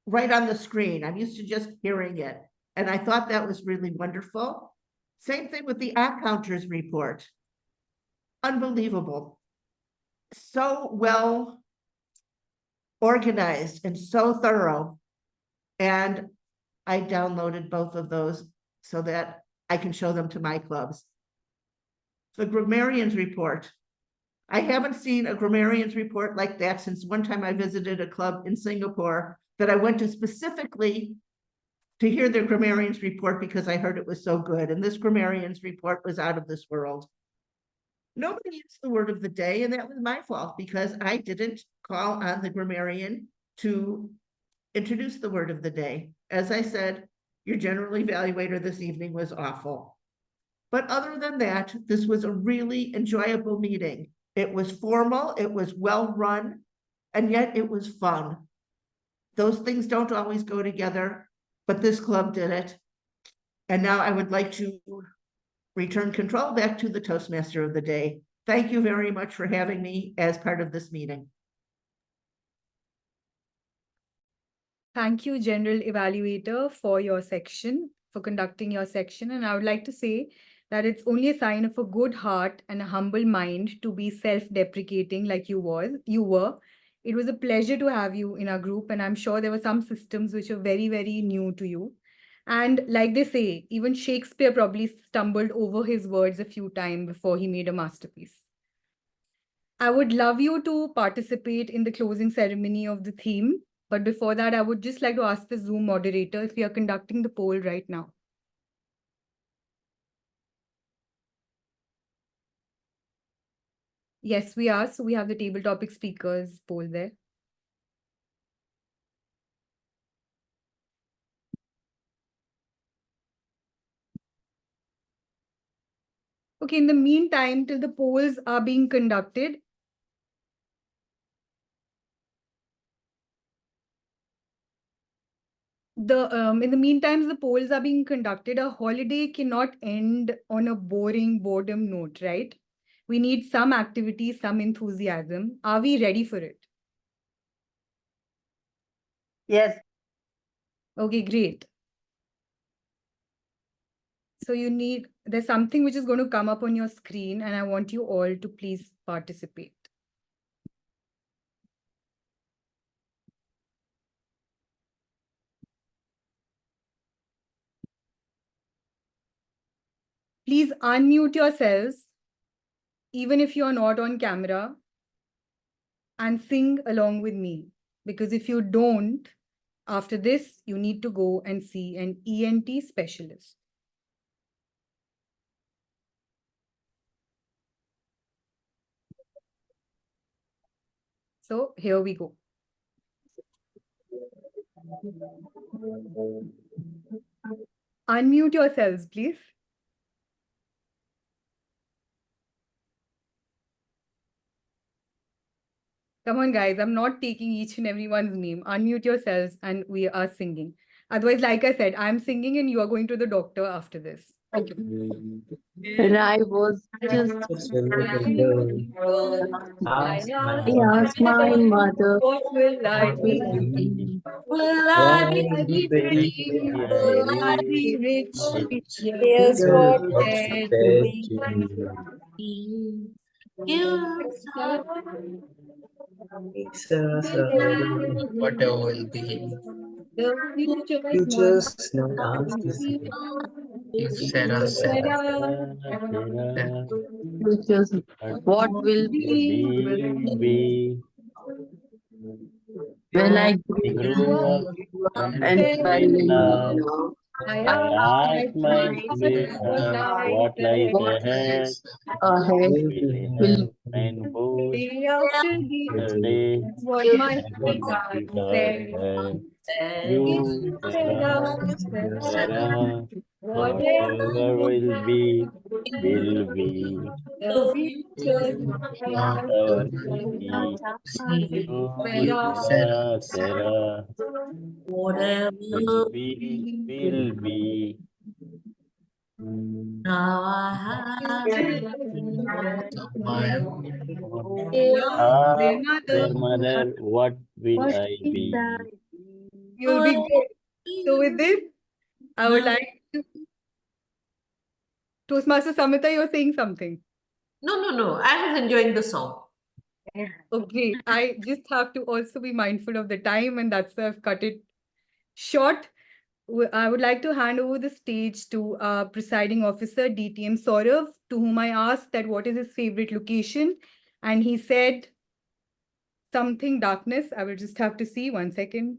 right on the screen. I'm used to just hearing it. And I thought that was really wonderful. Same thing with the counters report. Unbelievable. So well organized and so thorough. And I downloaded both of those so that I can show them to my clubs. The Grammarians report. I haven't seen a Grammarians report like that since one time I visited a club in Singapore that I went to specifically to hear their Grammarians report because I heard it was so good. And this Grammarians report was out of this world. Nobody used the word of the day, and that was my fault because I didn't call on the grammarian to introduce the word of the day. As I said, your general evaluator this evening was awful. But other than that, this was a really enjoyable meeting. It was formal, it was well run, and yet it was fun. Those things don't always go together, but this club did it. And now I would like to return control back to the Toastmaster of the day. Thank you very much for having me as part of this meeting. Thank you, General Evaluator, for your section, for conducting your section. And I would like to say that it's only a sign of a good heart and a humble mind to be self-deprecating like you were. It was a pleasure to have you in our group, and I'm sure there were some systems which are very, very new to you. And like they say, even Shakespeare probably stumbled over his words a few times before he made a masterpiece. I would love you to participate in the closing ceremony of the theme. But before that, I would just like to ask the Zoom moderator if we are conducting the poll right now. Yes, we are. So we have the table topic speakers poll there. Okay, in the meantime, till the polls are being conducted, in the meantime, the polls are being conducted. A holiday cannot end on a boring boredom note, right? We need some activity, some enthusiasm. Are we ready for it? Yes. Okay, great. So there's something which is going to come up on your screen, and I want you all to please participate. Please unmute yourselves, even if you're not on camera, and sing along with me. Because if you don't, after this, you need to go and see an ENT specialist. So here we go. Unmute yourselves, please. Come on, guys. I'm not taking each and everyone's name. Unmute yourselves and we are singing. Otherwise, like I said, I'm singing and you are going to the doctor after this. Okay. When I was just I asked my mother, what will I be? Will I be pretty? Will I be rich? Here's what said to me. Whatever will be. The future Future's not ours to see. Sarah. What will be when I grew up and fell in love. love? I asked myself what lies ahead. Ahead will And both day after day, day what my sweetheart said. you, Sarah, whatever will be. will be The future our city. Oh, Sarah, Sarah, whatever will be. now I have thought of my own. Ah, Dear mother, dear mother, what will what I is be? that? You'll be good. So with this, I would like to Toastmaster Samita, you're saying something. No. I was enjoying the song. Okay, I just have to also be mindful of the time, and that's why I've cut it short. I would like to hand over the stage to presiding officer DTM Saurav, to whom I asked that what is his favorite location, and he said something darkness. I will just have to see 1 second.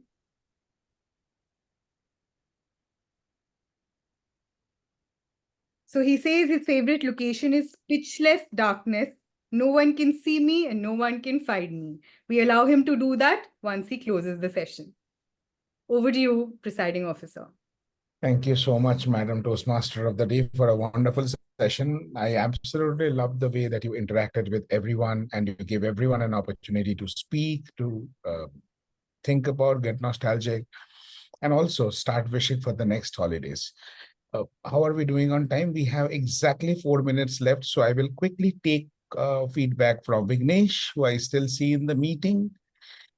So he says his favorite location is pitchless darkness. No one can see me and no one can find me. We allow him to do that once he closes the session. Over to you, presiding officer. Thank you so much, Madam Toastmaster of the Day, for a wonderful session. I absolutely love the way that you interacted with everyone and you gave everyone an opportunity to speak, to think about, get nostalgic, and also start wishing for the next holidays. How are we doing on time? We have exactly 4 minutes left, so I will quickly take feedback from Vignesh, who I still see in the meeting.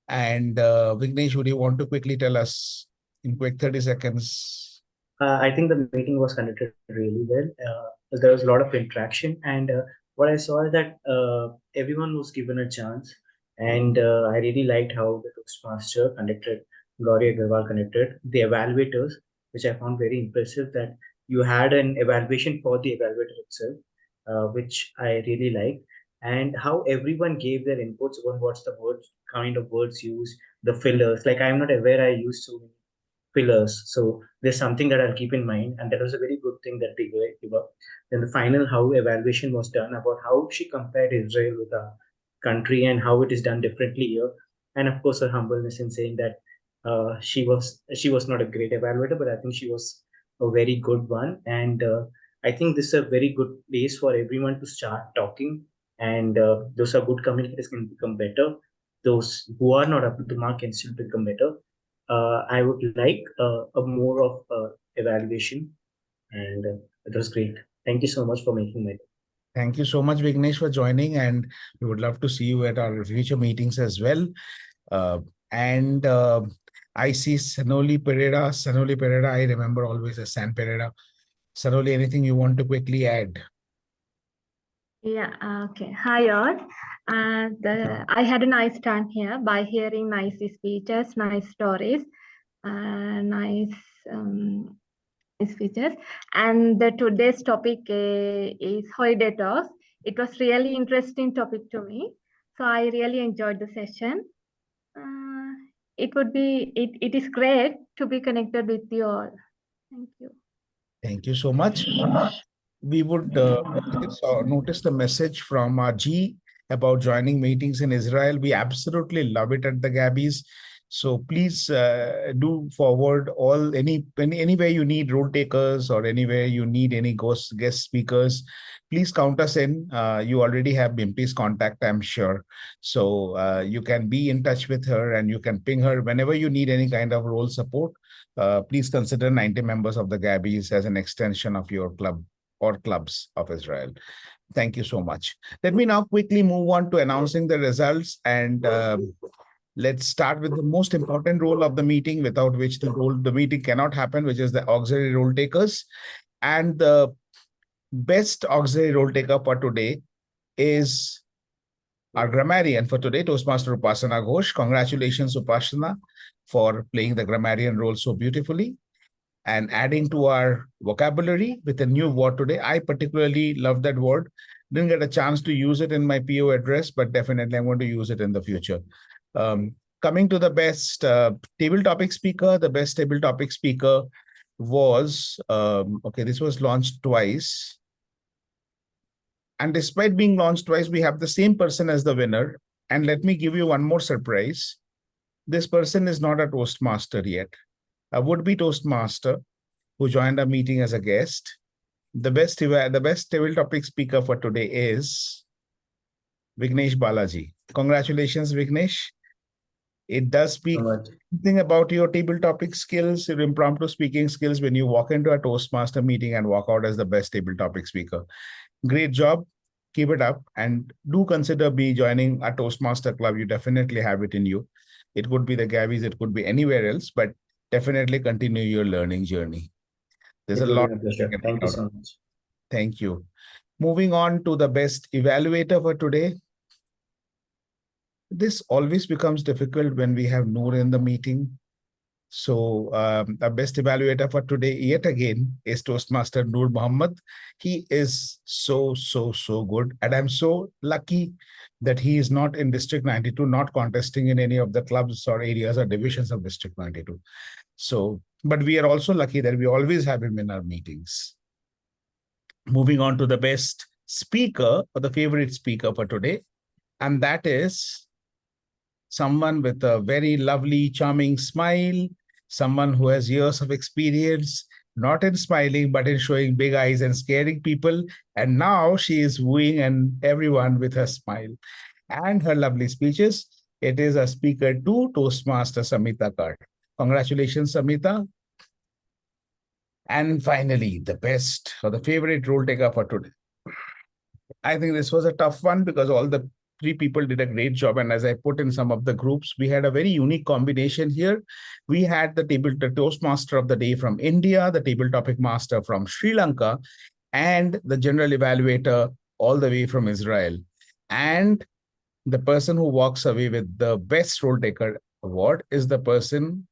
And Vignesh, would you want to quickly tell us in quick 30 seconds? I think the meeting was conducted really well. There was a lot of interaction, and what I saw is that everyone was given a chance, and I really liked how the Toastmaster conducted, Gauri Aggarwal conducted, the evaluators, which I found very impressive that you had an evaluation for the evaluator itself, which I really liked, and how everyone gave their inputs on what's the words, kind of words used, the fillers. Like I'm not aware I used so many fillers. So there's something that I'll keep in mind, and that was a very good thing that they gave up. Then the final how evaluation was done about how she compared Israel with our country and how it is done differently here, and of course her humbleness in saying that she was not a great evaluator, but I think she was a very good one, and I think this is a very good place for everyone to start talking, and those are good communicators can become better. Those who are not up to the mark can still become better. I would like a more of evaluation, and it was great. Thank you so much for making my day. Thank you so much, Vignesh, for joining, and we would love to see you at our future meetings as well. And I see Sanoli Pereira. Sanoli Pereira, I remember always as San Pereira. Sanoli, anything you want to quickly add? Yeah, okay. Hi all. I had a nice time here by hearing nice speeches, nice stories, nice speeches. And today's topic is Hoidators. It was really interesting topic to me. So I really enjoyed the session. It is great to be connected with you all. Thank you. Thank you so much. We would notice the message from G about joining meetings in Israel. We absolutely love it at the Gabbys. So please do forward all anywhere you need role takers or anywhere you need any guest speakers. Please count us in. You already have Bimpy's contact, I'm sure. So you can be in touch with her and you can ping her whenever you need any kind of role support. Please consider 90 members of the Gabbys as an extension of your club or clubs of Israel. Thank you so much. Let me now quickly move on to announcing the results, and let's start with the most important role of the meeting, without which the meeting cannot happen, which is the auxiliary role takers. And the best auxiliary role taker for today is our grammarian for today, Toastmaster Upasana Ghosh. Congratulations, Upasana, for playing the grammarian role so beautifully and adding to our vocabulary with a new word today. I particularly love that word. Didn't get a chance to use it in my PO address, but definitely I'm going to use it in the future. Coming to the best table topic speaker, the best table topic speaker was, this was launched twice. And despite being launched twice, we have the same person as the winner. And let me give you one more surprise. This person is not a Toastmaster yet. A would-be Toastmaster who joined our meeting as a guest. the best table topic speaker for today is Vignesh Balaji. Congratulations, Vignesh. It does speak something about your table topic skills, your impromptu speaking skills when you walk into a Toastmaster meeting and walk out as the best table topic speaker. Great job. Keep it up, and do consider joining a Toastmaster club. You definitely have it in you. It could be the Gabbys, it could be anywhere else, but definitely continue your learning journey. There's a lot. Thank you so much. Thank you. Moving on to the best evaluator for today. This always becomes difficult when we have Noor in the meeting. So the best evaluator for today, yet again, is Toastmaster Noor Mohammed. He is so good. And I'm so lucky that he is not in District 92, not contesting in any of the clubs or areas or divisions of District 92. So, but we are also lucky that we always have him in our meetings. Moving on to the best speaker, or the favorite speaker for today, and that is someone with a very lovely, charming smile, someone who has years of experience, not in smiling, but in showing big eyes and scaring people. And now she is wooing everyone with her smile and her lovely speeches. It is a speaker to Toastmaster Samita Kar. Congratulations, Samita. And finally, the best or the favorite role taker for today. I think this was a tough one because all the three people did a great job. And as I put in some of the groups, we had a very unique combination here. We had the Toastmaster of the day from India, the table topic master from Sri Lanka, and the general evaluator all the way from Israel. And the person who walks away with the best role taker award is the person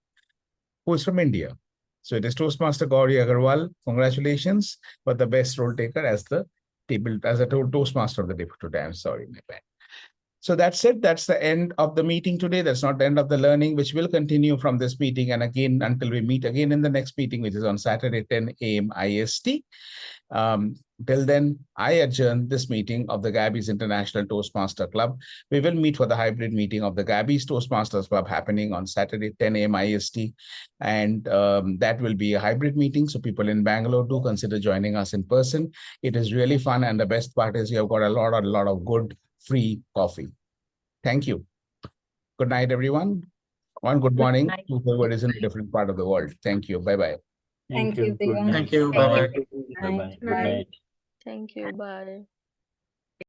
who is from India. So it is Toastmaster Gauri Aggarwal. Congratulations for the best role taker as the Toastmaster of the day for today. I'm sorry, my bad. So that's it. That's the end of the meeting today. That's not the end of the learning, which will continue from this meeting and again until we meet again in the next meeting, which is on Saturday, 10 a.m. IST. Till then, I adjourn this meeting of the Gabbys International Toastmaster Club. We will meet for the hybrid meeting of the Gabbys Toastmasters Club happening on Saturday, 10 a.m. IST. And that will be a hybrid meeting. So people in Bangalore, do consider joining us in person. It is really fun. And the best part is you have got a lot of good free coffee. Thank you. Good night, everyone. One good morning to whoever is in a different part of the world. Thank you. Bye-bye. Thank you. Thank you. Bye-bye. Bye-bye. Good night. Thank you. Bye.